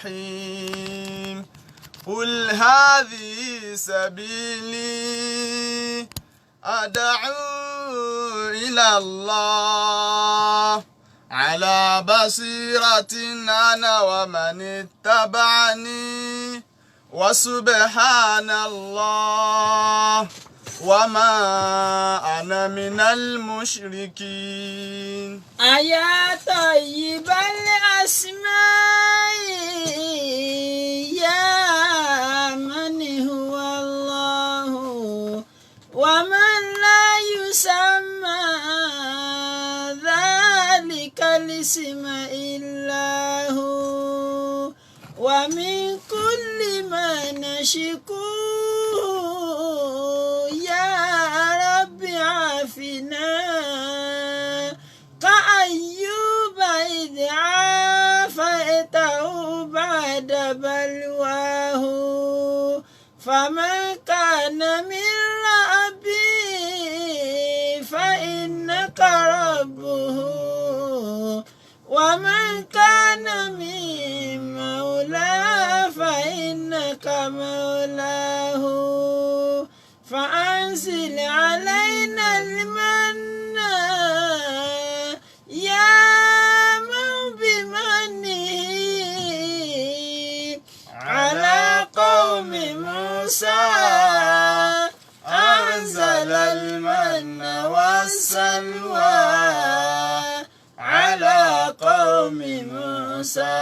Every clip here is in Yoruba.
الرحيم قل هذه سبيلي أدعو إلى الله على بصيرة أنا ومن اتبعني وسبحان الله وما أنا من المشركين. يا طيب الأسماء يا من هو الله ومن لا يسمى ذلك الاسم إلا هو ومن كل ما نشكوه يا رب عافنا كأيوب إذ عافيته بعد بلواه فمن كان من ربي فإنك ربه ومن كان من مولاه فإنك مولاه فأنزل علينا المن يا من بمنه على قوم موسى أنزل المن والسلوى على قوم موسى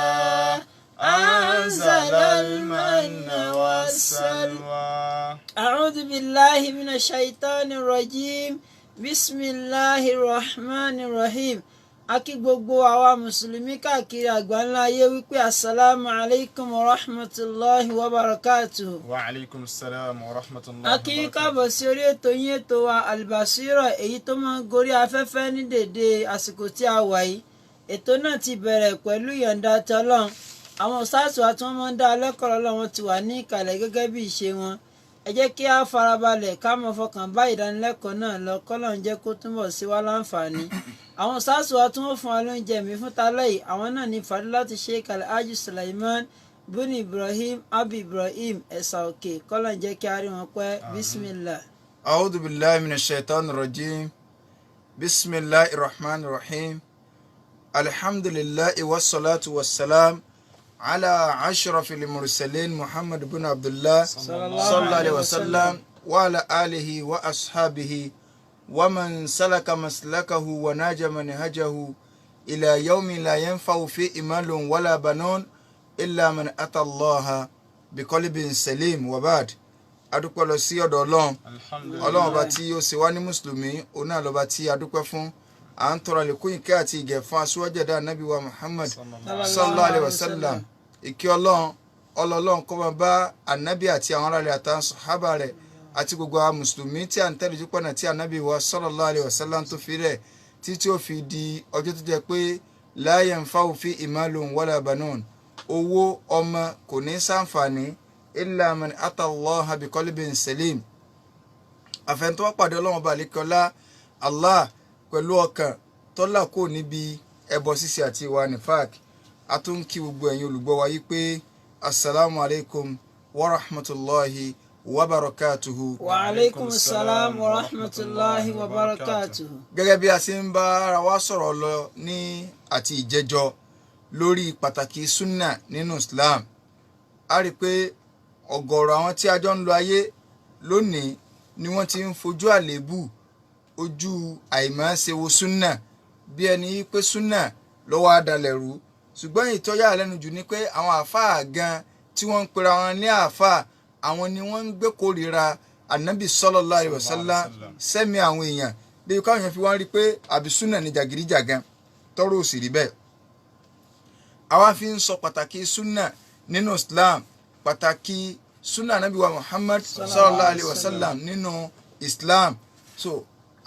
أنزل المن والسلوى. أعوذ بالله من الشيطان الرجيم بسم الله الرحمن الرحيم. Akí gbogbo àwa mùsùlùmí káàkiri àgbáńlá ayé wípé assalamu alaikum wa rahmatullahi wa barakatuh. Wa alaikum salam wa rahmatullahi wa barakatuh. Akí káàbọ̀ sí orí ètò yín ètò wa Al-Basira èyí tó máa ń gorí afẹ́fẹ́ ní dédé àsìkò tí a wà yìí. Ètò náà ti bẹ̀rẹ̀ pẹ̀lú ìyọ̀ǹda ti Ọlọ́run. Àwọn sáàsù àti wọn máa ń dá lẹ́kọ̀ọ́ Ọlọ́run ti wà ní ìkàlẹ̀ gẹ́gẹ́ bí ìṣe wọn. Ẹ jẹ́ kí a farabalẹ̀ ká mọ fọkàn bá ìdánilẹ́kọ̀ọ́ náà lọ k'Ọlọ́run jẹ́ kó túnbọ̀ sí wa láǹfààní. Àwọn sáàsù wa tí wọ́n fún wa lóúnjẹ mi fún talẹ́ yìí àwọn náà ní Fadilatu Sheikh Alhaji Sulaiman bin Ibrahim Abi Ibrahim Ẹ̀sà Òkè k'Ọlọ́run jẹ́ kí a rí wọn pẹ́ bismillah. A'udhu billahi minash shaitanir rajim. Bismillahir rahmanir rahim. Alhamdulillahi wassalatu wassalam ala ashrafil mursalin Muhammad bin Abdullah sallallahu alaihi wasallam wa ala alihi wa ashabihi ومن سلك مسلكه وناج منهجه إلى يوم لا ينفع فيه مال ولا بنون إلا من أتى الله بقلب سليم وبعد adúpẹ́ lọ sí ọ̀dọ̀ Ọlọ́run Ọlọ́run ọba tí ó ṣe wá ní mùsùlùmí òun náà lọ́ba tí adúpẹ́ fún à ń tọrọ àlékún ìkẹ́ àti ìgẹ̀ fún aṣíwájú ẹ̀dá Ànábì wa Muhammad sallallahu alaihi wasallam ìkẹ́ Ọlọ́run kó máa bá Ànábì àti àwọn aráàlú àtàwọn sàhábà rẹ̀ àti gbogbo àwọn mùsùlùmí tí a ń tẹ̀lé jùpọ̀nà tí Ànábì wa sallallahu alaihi wasallam tó fi rẹ̀ títí ó fi di ọjọ́ tó jẹ́ pé la yanfa'u fihi malun wala banun owó ọmọ kò ní ṣàǹfààní illa man ata Allaha biqalbin salim àfẹn tó wá pàdé Ọlọ́run bá lékọlá Allah pẹ̀lú ọkàn tó là kó níbi ẹbọ ṣíṣe àti ìwà nifaq a tún kí gbogbo ẹ̀yin olùgbọ́ wa yí pé assalamu alaikum wa rahmatullahi wa barakatuhu. Wa alaikum salam wa rahmatullahi wa barakatuhu. Gẹ́gẹ́ bí a ṣe ń bá ara wa sọ̀rọ̀ lọ ní àti ìjẹjọ lórí pàtàkì sunna nínú Islam a rí pé ọ̀gọ̀rọ̀ àwọn tí a jọ ń lo ayé lónìí ni wọ́n ti ń fojú àléébù ojú àìmọ́ ṣe wo sunna bí ẹni pé sunna lọ́wọ́ adalẹ̀ rú ṣùgbọ́n ìtọ́jà lẹ́nu jù ni pé àwọn àáfàá gan tí wọ́n ń pera wọn ní àáfàá àwọn ni wọ́n ń gbé kórìíra Ànábì sallallahu alaihi wasallam sẹ́mi àwọn èèyàn bí káwọn èèyàn fi wọ́n rí pé àbí súnà ní jàgídíjàgan tọ́rọ òsì rí bẹ́ẹ̀. àwa fi ń sọ pàtàkì súnà nínú Islam pàtàkì súnà Ànábì wa Muhammad sallallahu alaihi wasallam nínú Islam so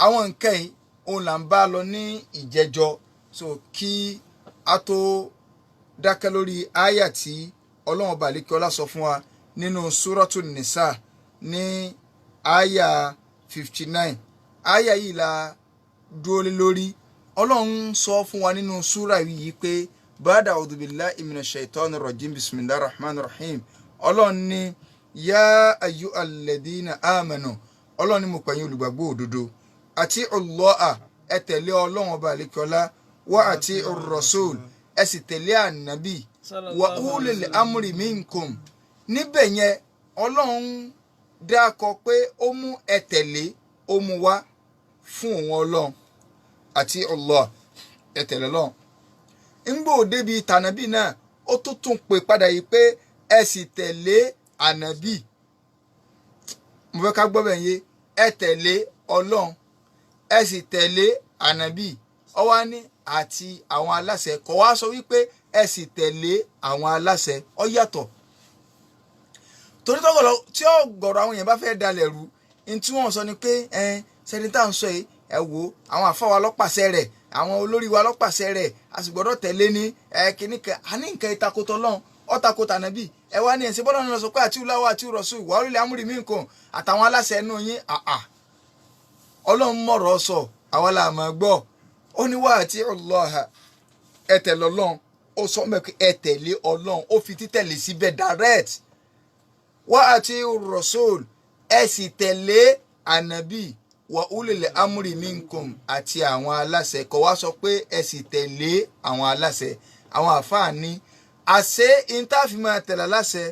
àwọn nǹkan yìí òun là ń bá lọ ní ìjẹjọ so kí a tó dákẹ́ lórí àyà tí Ọlọ́run ọba àlékè ọlá sọ fún wa nínú Suratul Nisa ní àyà 59 àyà yìí la dúró lé lórí Ọlọ́run sọ fún wa nínú súrà yìí pé ba'da a'udhu billahi minash shaitani rajim bismillahir rahmanir rahim ọlọ́run ní yá ayyuhal ladhina amanu ọlọ́run ní mo pẹ̀yìn olùgbàgbọ́ òdodo àti Allaha ẹ tẹ̀lé ọlọ́run ọba àlekọ́lá wa àti ar-rasul ẹ sì tẹ̀lé ànábì wa ulil amri minkum níbẹ̀ yẹn ọlọ́run dákọ pé ó mú ẹ tẹ̀lé ó mú wá fún òun ọlọ́run àti Allah ẹ tẹ̀lé ọlọ́run ńgbò débi tànàbì náà ó tún pè padà yìí pé ẹ sì tẹ̀lé ànábì mo fẹ́ ká gbọ́ bẹ̀ yé ẹ tẹ̀lé ọlọ́run ẹ sì tẹ̀lé ànábì ó wá ní àti àwọn aláṣẹ kò wá sọ wípé ẹ sì tẹ̀lé àwọn aláṣẹ ó yàtọ̀ torí tọ́gọ̀lọ́ tí ọ̀gọ̀rọ̀ àwọn èèyàn bá fẹ́ dalẹ̀ rú ní tí wọ́n sọ ni pé sẹ́nitá ń sọ yìí ẹ wo àwọn àfáwà lọ́pàṣẹ rẹ̀ àwọn olórí wa lọ́pàṣẹ rẹ̀ a sì gbọ́dọ̀ tẹ̀lé ní kìíní kan a ní nǹkan ìtakòtò lọ́hùn ọ̀takòtò ànábì ẹ wá ní ẹ̀sìn bọ́lá náà sọ pé àti ìlàwọ̀ àti ìrọ̀sùn ìwà orílẹ̀ amúrì mí nǹkan àtàwọn aláṣẹ ẹnu yín ọlọ́run mọ̀rọ̀ sọ àwọn làmọ̀ gbọ́ ó ní wá àti Allaha ẹ tẹ̀lé ọlọ́run ó sọ mẹ́kẹ́ ẹ tẹ̀lé ọlọ́run ó fi títẹ̀lé síbẹ̀ direct wá àti ìrọ̀sùn ẹ sì tẹ̀lé ànábì wa ulil amri minkum àti àwọn aláṣẹ kò wá sọ pé ẹ sì tẹ̀lé àwọn aláṣẹ àwọn àfáà ní àṣẹ ìntàfi máa tẹ̀lé aláṣẹ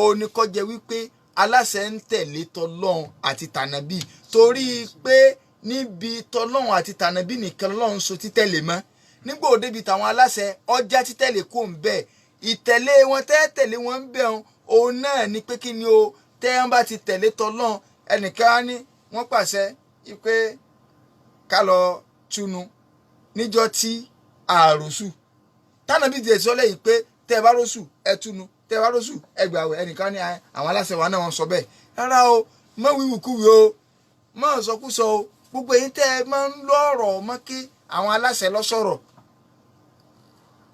òní kó jẹ́ wípé aláṣẹ ń tẹ̀lé tọlọ́run àti tànàbí torí pé níbi tọlọ́run àti tànàbí nìkan lọ́run so títẹ̀lé mọ́ nígbà òde bíi tàwọn aláṣẹ ọjà títẹ̀lé kò ń bẹ̀ ìtẹ̀lé wọn tẹ̀lé wọn ń bẹ̀ òun náà ni pé kí ni o tẹ́yàn bá ti tẹ̀lé tọlọ́run ẹnìkan á ní wọ́n pàṣẹ pé ká lọ túnu níjọ́ tí àròsù tànàbí ti sọ lẹ́yìn pé tẹ́ ẹ bá rọ́sù ẹ túnu tẹ́ ẹ bá rọ́sù ẹ gbààwẹ̀ ẹnìkan ní àwọn aláṣẹ wa náà wọ́n sọ bẹ́ẹ̀ rárá o mọ wíwùkúwì o mọ sọkúsọ o gbogbo èyí tẹ́ ẹ máa ń lọ́rọ̀ mọ́ kí àwọn aláṣẹ lọ sọ̀rọ̀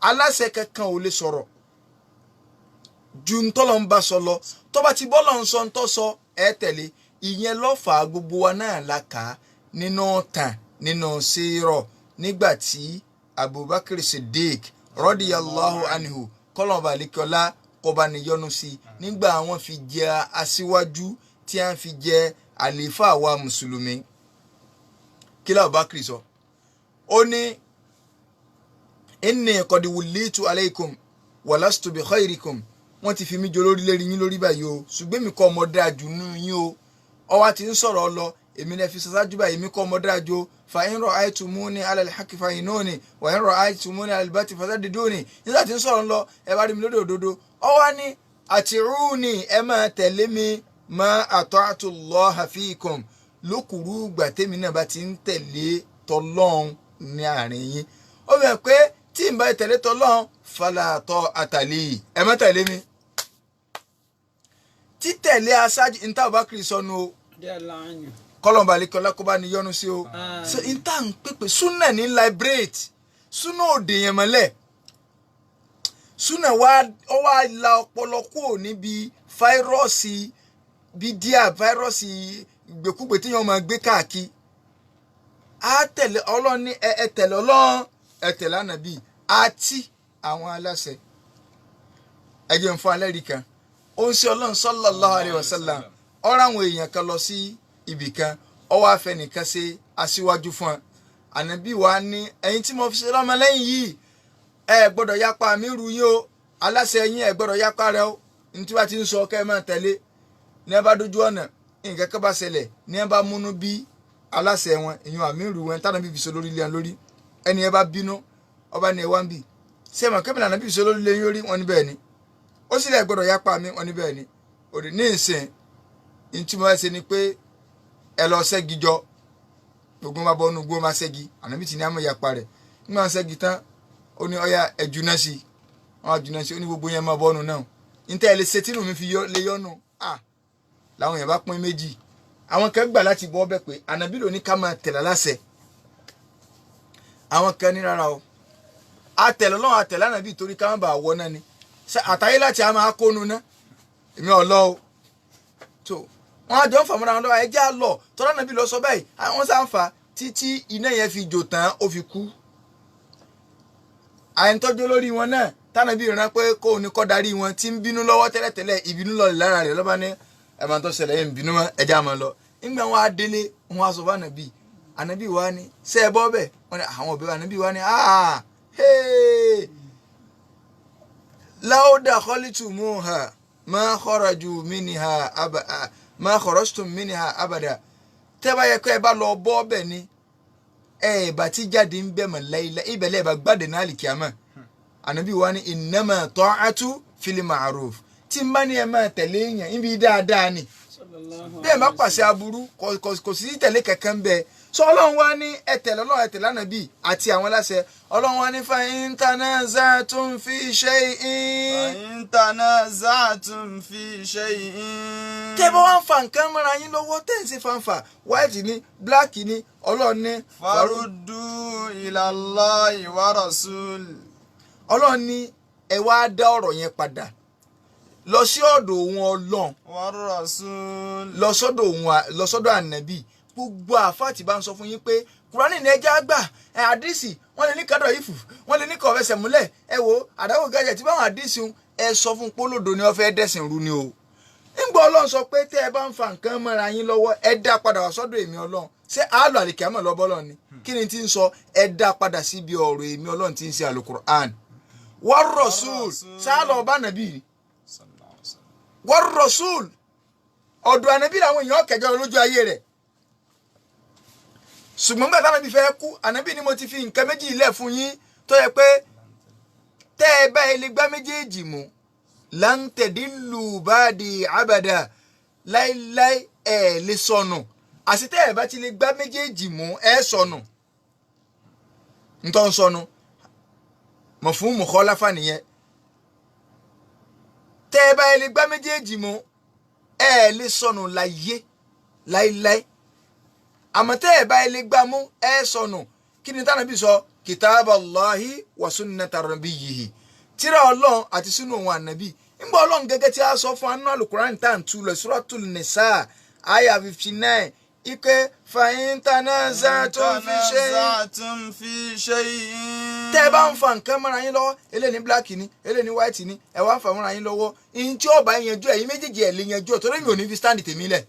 aláṣẹ kankan ò lè sọ̀rọ̀ ju ntọ́lọ́ ń bá sọ lọ tó bá ti bọ́lọ̀ ń sọ ntọ́ sọ ẹ tẹ̀lé ìyẹn lọ́fà gbogbo wa náà la kà á nínú tàn nínú sírọ̀ nígbà tí Abubakar Siddiq radiyallahu anhu kọ́lọ́ọ̀bà àlekọ́lá kọba níyọnu sí nígbà àwọn fi jẹ aṣíwájú tí a fi jẹ àlééfà wa mùsùlùmí kí la Abubakar sọ ó ní inni qad wullitu alaykum wa lastu bi khayrikum wọ́n ti fi mí jọ lórí lérí yín lórí báyìí o ṣùgbọ́n mi kọ́ ọmọ dájú nù yín o ọwá ti ń sọ̀rọ̀ lọ èmi lè fi ṣáájú báyìí mi kọ́ ọmọ dájú fa in ra'aytumuni ala al-haqqi fa'inuni wa in ra'aytumuni ala al-batili fasaddiduni nígbà tí ń sọ̀rọ̀ lọ ẹ bá rí mi lórí òdodo ọwá ní ati'uni ẹ máa tẹ̀lé mi ma ata'tu Allaha fikum lókùrú ìgbà tèmi náà bá ti ń tẹ̀lé tọlọ́hun ní àárín yín ó bẹ̀ pé tí n bá tẹ̀lé tọlọ́hun fala ta'ata li ẹ má tẹ̀lé mi títẹ̀lé aṣáájú níta Abubakar sọnù o kọlọmba alekọlá kó bá ní yọ́nú sí o so níta ń pèpè súnà ní liberate súnà òde yẹn mọ́lẹ̀ súnà wá la ọpọlọ kúrò níbi fáírọ́ọ̀sì bídíà fáírọ́ọ̀sì ìgbèkúgbè tí yẹn máa gbé káàkiri á tẹ̀lé ọlọ́run ní ẹ tẹ̀lé ọlọ́run ẹ tẹ̀lé ànábì àti àwọn aláṣẹ ẹ jẹ́ n fún alẹ́ rí kan ó ń ṣe ọlọ́run sallallahu alaihi wasallam ọ̀rọ̀ àwọn èèyàn kan lọ sí ibì kan ó wá fẹ́ nìkan ṣe aṣíwájú fún ẹ ànábì wa ní ẹ̀yin tí mo fi ṣe lọ́mọ lẹ́yìn yìí ẹ gbọ́dọ̀ yapa mi rú yín o aláṣẹ yín ẹ gbọ́dọ̀ yapa rẹ o ní tí wàá ti ń sọ kẹ́ ẹ máa tẹ̀lé ní ẹ bá dójú ọ̀nà nǹkan kan bá ṣẹlẹ̀ ní ẹ bá múnú bí aláṣẹ wọn èèyàn àmì rú wọn tánà bíbí so lórí ilé wọn lórí ẹni ẹ bá bínú ọba ní ẹ wá ń bì ṣé ẹ mọ̀ kébìnrin àná bíbí so lórí ilé yín lórí wọn ní bẹ́ẹ̀ ni ó sì lè gbọ́dọ̀ yapa mi wọn ní bẹ́ẹ̀ ni òdì ní ìsìn ní tí mo bá ṣe ni pé ẹ lọ ṣẹ́gi jọ gbogbo máa bọ́ ọ́nù gbogbo máa ṣẹ́gi ànábì tí ní àmọ́ yapa rẹ̀ nígbà ṣẹ́gi tán ó ní ọ̀yà ẹ̀jú náà sí wọn àjú náà sí ó ní gbogbo yẹn máa bọ́ ọ́nù náà níta ẹ lè ṣe tínú mi fi lè yọ́nù làwọn yẹn bá pín méjì àwọn kan gbà láti bọ́ ọbẹ̀ pé ànábì ló ní ká máa tẹ̀lé láṣẹ àwọn kan ní rárá o àtẹ̀lé Ọlọ́run àtẹ̀lé ànábì torí ká má bàa wọ náà ni àtàyé láti àmà akónu náà èmi ọ̀lọ́ o tó wọn àjọ ń fàmúra wọn lọ́wọ́ ẹjẹ́ àlọ́ tọ́lá ànábì lọ sọ báyìí àwọn sáà ń fà títí iná yẹn fi jò tán ó fi kú àyẹ̀ntọ́jú lórí wọn náà tánàbí ìran pé kó ní kọ́ darí wọn tí ń bínú lọ́wọ́ tẹ́lẹ̀tẹ́lẹ̀ ìbínú lọ lára rẹ̀ lọ́ba ní ẹ̀ máa tó ṣẹlẹ̀ yẹn bínú mọ́ ẹja máa lọ nígbà wọn á délé wọn á sọ fún ànábì wa ni ṣe é bọ́ bẹ́ẹ̀ wọn ni àwọn òbí wa ànábì wa ni láódà kọ́lítù mú ha máa kharaju minha máa kharajtum minha abada tẹ́ bá yẹ kó ẹ bá lọ bọ́ bẹ́ẹ̀ ni ẹ bá ti jáde ń bẹ̀ mọ̀ láìláì ibẹ̀ lẹ́ẹ̀ bá gbàdé náà lè kíámà ànábì wa ni innama ta'atu fil ma'ruf tí n bá ní ẹ máa tẹ̀lé èèyàn níbi dáadáa ni bẹ́ẹ̀ má pàṣẹ aburú kò sí tẹ̀lé kankan bẹ́ẹ̀ sọ ọlọ́run wá ní ẹ tẹ̀lé ọlọ́run ẹ tẹ̀lé ànábì àti àwọn aláṣẹ ọlọ́run wá ní fa in tanaza'tum fi shay'in. fa in tanaza'tum fi shay'in. tẹ́ bá wá ń fa nǹkan mọ́ra yín lọ́wọ́ tẹ́ ń ṣe fanfa white ni black ni ọlọ́run ní. faruddu ila Allahi wa rasul. ọlọ́run ní ẹ wá dá ọ̀rọ̀ yẹn padà lọ sí ọ̀dọ̀ òun ọlọ́run. wa rasul. lọ sọ́dọ̀ ànábì gbogbo àfáàtì bá ń sọ fún yín pé kùránì ní ẹja àgbà àdìsí wọn lè ní kádọ̀ ìfù wọn lè ní kọ̀ fẹsẹ̀ múlẹ̀ ẹ wo àdáwò gẹ́gẹ́ tí báwọn àdìsí ẹ sọ fún pólòdò ni wọ́n fẹ́ dẹ̀sìn rú ni o. nígbà ọlọ́run sọ pé tẹ́ ẹ bá ń fa nǹkan mọ́ra yín lọ́wọ́ ẹ dá padà wá sọ́dọ̀ èmi ọlọ́run ṣé àálò àlìkàmọ̀ lọ́bọ́lọ́ ni kí ni ti ń sọ ẹ dá padà síbi ọ̀rọ̀ èmi ọlọ́run ti ń ṣe àlùkùránì. war rasul sáàlọ̀ ọba nàbí war rasul ọ̀dọ̀ ànábì làwọn èèyàn kẹjọ lójú ayé rẹ̀ ṣùgbọ́n nígbà táwọn ibi fẹ́ kú ànábì ni mo ti fi nǹkan méjì ilẹ̀ fún yín tó yẹ pé tẹ́ ẹ bá ilé gbá méjèèjì mú láǹtẹ̀dínlù báàdì àbàdà láíláí ẹ̀ lè sọnù àti tẹ́ ẹ bá ti lè gbá méjèèjì mú ẹ̀ sọnù ntọ́ ń sọnù mọ̀ fún mùkọ́láfà nìyẹn tẹ́ ẹ bá ilé gbá méjèèjì mú ẹ̀ lè sọnù láyé láíláí àmọ́ tẹ́ ẹ̀ bá ilé gbá mú ẹ sọnù kí ni tánàbí sọ kitaballahi wa sunnata nabiyyihi tírà ọlọ́run àti sínú òun ànábì nígbà ọlọ́run gẹ́gẹ́ tí a sọ fún anú alukuran tá à ń tu lọ suratul nisa aya 59 ike fa in tanaza'tum fi shay'in. tẹ́ ẹ bá ń fa nǹkan mọ́ra yín lọ́wọ́ eléyìí ní black ni eléyìí ní white ni ẹ wá ń fa mọ́ra yín lọ́wọ́ ìyìn tí ó bá yanjú ẹ̀yin méjèèjì ẹ̀ lè yanjú ẹ̀ torí mi ò ní fi stand tèmi lẹ̀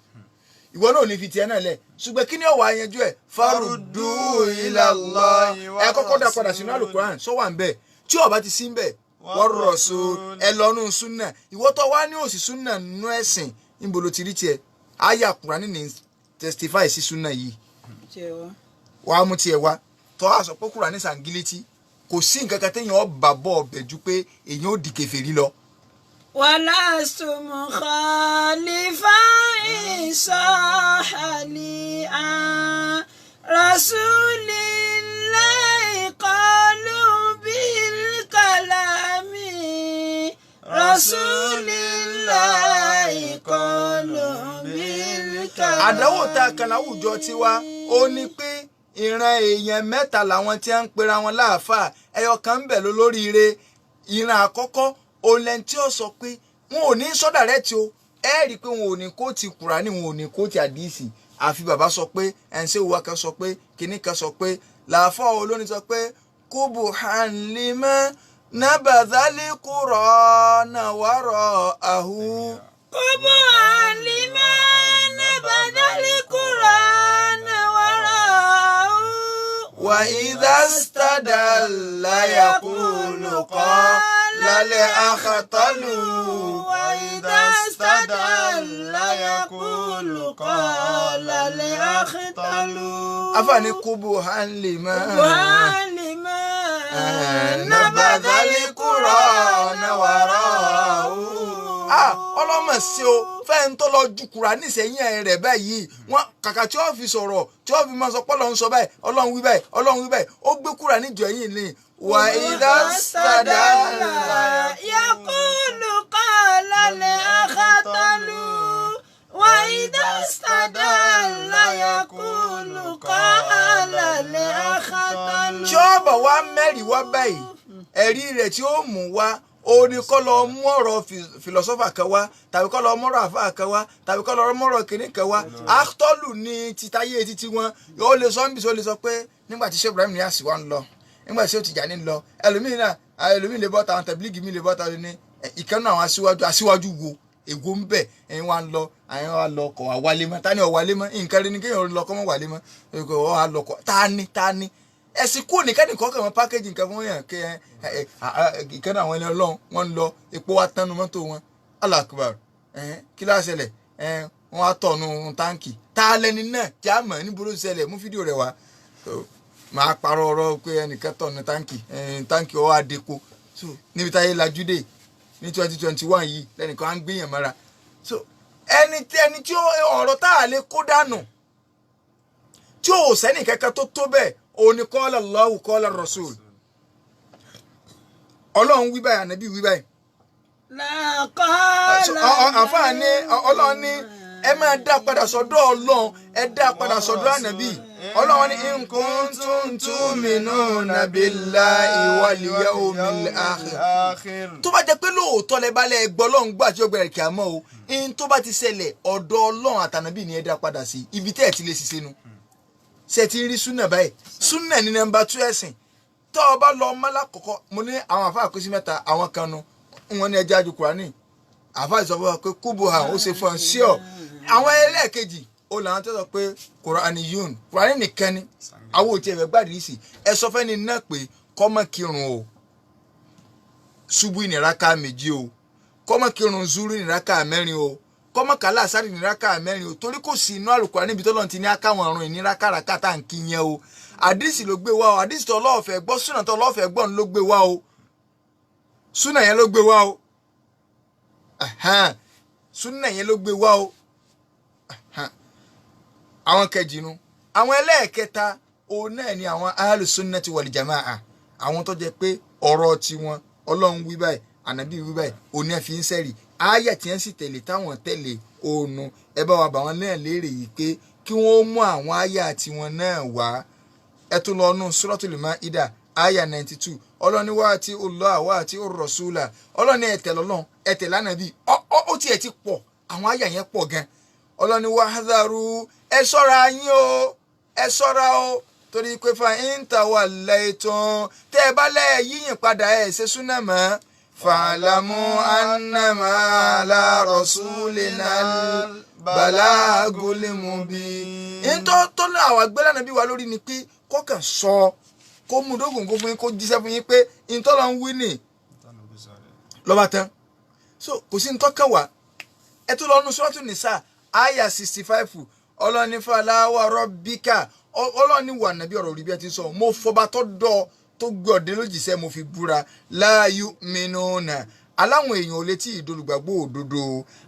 ìwọ náà ò ní fi tiẹ̀ náà lẹ̀ ṣùgbọ́n kí ni ó wá yanjú ẹ̀ faruddu ila Allah ẹ kọ́kọ́ dá padà sínú alukuran sọ wà ń bẹ̀ tí ó bá ti sí ń bẹ̀ war rasul ẹ lọ́nu súnà ìwọ tó wá ní òsì súnà nínú ẹ̀sìn níbo ló ti rí tiẹ̀ àyà Kùránì ní testify sí súnà yìí wà á mú tiẹ̀ wá tó a sọ pé Kùránì sàngílétí kò sí nǹkan kan téèyàn ó bà bọ́ ọbẹ̀ ju pé èèyàn ó di kèfèrí lọ. ولست مخالفا صح لي عن رسول الله قالوا بالكلام رسول الله قالوا بالكلام. àdánwò tá a kan láwùjọ tiwa ó ní pé ìran èèyàn mẹ́ta làwọn tí wọ́n ń pera wọn láàfáà ẹyọ kan ń bẹ lólóríire ìran àkọ́kọ́ olẹ́ni tí ó sọ pé wọn ò ní sọ́dà rẹ̀ tí ó ẹ rí i pé wọn ò ní kóòtù Kùránì wọn ò ní kóòtù àdìsí àfi bàbá sọ pé ẹ̀ǹsẹ̀ òwúwa kan sọ pé kìnní kan sọ pé làáfọ̀ olórin sọ pé kúbù hànlímọ́ nàbàdàlì Qur'ana wara'ahu. kúbù hànlímọ́ nàbàdàlì Qur'ana wara'ahu. wa idha istadalla yaqulu lálẹ́ àkàtàlù. وإذا استدل يقول قال لأختل. Àfààní kúbù hànlímọ́. nàbàdàlì Qur'ana wara'ahu. ọlọ́mọ sí o fẹ́ẹ́ tó lọ ju Kùránì nísẹ̀yìn rẹ̀ báyìí wọn kàkà tí wọ́n fi sọ̀rọ̀ tí wọ́n fi máa sọ pé Ọlọ́run sọ báyìí Ọlọ́run wí báyìí Ọlọ́run wí báyìí ó gbé Kùránì jọ ẹ̀yìn ni. وإذا استدل يقول قال لأختل. وإذا استدل يقول قال لأختل. tí ó bá wá mẹ́rin wá báyìí ẹ̀rí rẹ̀ tí ó mú wá ó ní kọ́ lọ mú ọ̀rọ̀ fìlọ́sọ́fà kan wá tàbí kọ́ lọ mọ́rọ̀ àfà kan wá tàbí kọ́ lọ mọ́rọ̀ kìnní kan wá àtọ́lù ní títáyé títí wọn ó lè sọ níbi tí ó lè sọ pé nígbà tí Sheikh Ibrahim Niasse wá ń lọ nígbà tí ó ti jà ní lọ ẹlòmíì náà ẹlòmíì lè bọ́ta àwọn tẹ̀blígì mi lè bọ́ta ní ìkànnì àwọn aṣíwájú wo ègo ń bẹ̀ ẹ̀yin wa ń lọ àyìn wa lọ kọ̀ wálé mọ́ ta ni ọ̀wálé mọ́ nǹkan rẹ̀ ni kéèyàn lọ kọ́ mọ́ wálé mọ́ ọ̀ wá lọ kọ́ ta ni ẹ̀sìn kúrò ní kẹ́ni kọ́kọ́ wọn pákéjì nǹkan fún yàn kí ìkànnì àwọn ẹni ọlọ́run wọ́n ń lọ epo wa tánu mọ́tò wọn Allahu Akbar kí ló ṣẹlẹ̀ wọ́n á tọ̀nù táǹkì ta lẹni náà já mọ̀ níbo ló ṣẹlẹ̀ mú fídíò rẹ̀ wá máa parọ́ ọ̀rọ̀ pé ẹnìkan tọ̀nù táǹkì ọ̀ adeko níbi táyé lajú dé ní 2021 yìí lẹ́nìkan á ń gbìyàn mọ́ra so ẹni tí ọ̀rọ̀ tá a lè kó dànù tí ò sẹ́nì kankan tó tó bẹ́ẹ̀ òun ni qala Allahu qala Rasul ọlọ́run wí báyìí ànábì wí báyìí. àǹfààní ọlọ́run ní ẹ máa dá padà sọ́dọ̀ ọlọ́run ẹ dá padà sọ́dọ̀ ànábì ọlọ́run ní in kuntum tu'minuna billahi wal yawmil akhir. tó bá jẹ́ pé lóòótọ́ lẹ bá lẹ gbọ́ ọlọ́run gbà tí ó gbẹ̀rẹ̀ kí a mọ́ o in tó bá ti ṣẹlẹ̀ ọ̀dọ̀ ọlọ́run àtànábì ni ẹ dá padà sí ibi tẹ́ ẹ̀ ti lè ṣiṣẹ́ nu ṣe ti rí súnà báyìí súnà ní nọ́mbà 2 ẹ̀sìn tó o bá lọ mọ́lá kọ̀kọ́ mo ní àwọn àfáà kó sí mẹ́ta àwọn kan nu wọn ní ẹja ju Kùránì àfáà ìsọfún wa pé kúbù hàn ó ṣe fún ọ sí ọ àwọn ẹlẹ́ẹ̀kejì ó làwọn tó sọ pé Kùránì yún Kùránì nìkan ni àwọn òtí ẹ̀fẹ̀ gbàdúrà sí ẹ sọ fẹ́ni náà pé kọ́mọ kírun o ṣubú ìniraka méjì o kọ́mọ kírun zúrú ìniraka mẹ́rin o kọ́mọ kàlá sáré ìniraka mẹ́rin o torí kò sí inú Al-Kùránì níbi tó lọ́n ti ní akáwọn àrùn ìniraka raka tá à ń kí yẹn o àdìsí ló gbé wá o àdìsí tó ọlọ́ọ̀fẹ́ gbọ́ súnà tó ọlọ́ọ̀fẹ́ gbọ́ ló gbé wá o súnà yẹn ló gbé wá o súnà yẹn ló gbé wá o àwọn kejì nu àwọn ẹlẹ́ẹ̀kẹta òun náà ni àwọn ahlu sunnati wal jamaa àwọn tó jẹ́ pé ọ̀rọ̀ tiwọn ọlọ́run wí báyìí ànábì wí báyìí òun náà fi ń sẹ́rì ááyà tí wọ́n sì tẹ̀lé táwọn tẹ̀lé òònù ẹ bá wa bà wọ́n náà léèrè yìí pé kí wọ́n mú àwọn ááyà tiwọn náà wá ẹ tún lọ nù Suratul Maida ááyà 92 ọlọ́ni wá àti Allah wá àti Rasula ọlọ́ni ẹ̀tẹ̀ lọ́lọ́run ẹ̀tẹ̀ lánàbí ó tiẹ̀ ti pọ̀ àwọn ááyà yẹn pọ̀ gan ọlọ́ni wá hádàrú ẹ ṣọ́ra yín o ẹ ṣọ́ra o torí pé fa intawallaytum tẹ́ ẹ bá lẹ́ẹ̀ yíyìn padà ẹ̀ ṣe súnà mọ́ fa'lamu annama ala rasulinal balagul mubin. nítorí tó ní àwọn agbẹ́lẹ́ nàbí wa lórí ni pé kọ́kàn sọ kó mú dógóńgó fún yín kó jíṣẹ́ fún yín pé ìtọ́lọ́ ń wí nì lọ́ba tán so kò sí ntọ́kàn wá ẹ tó lọ́nu Suratu Nisa àyà 65 ọlọ́ni fala wa rabbika ọlọ́ni wà nàbí ọ̀rọ̀ orí bí ẹ ti sọ mo fọba tó dọ̀ tó gbé ọ̀dẹ́ lójìṣẹ́ mo fi búra la yu'minuna aláwọn èèyàn ò létí ìdólùgbàgbọ́ òdodo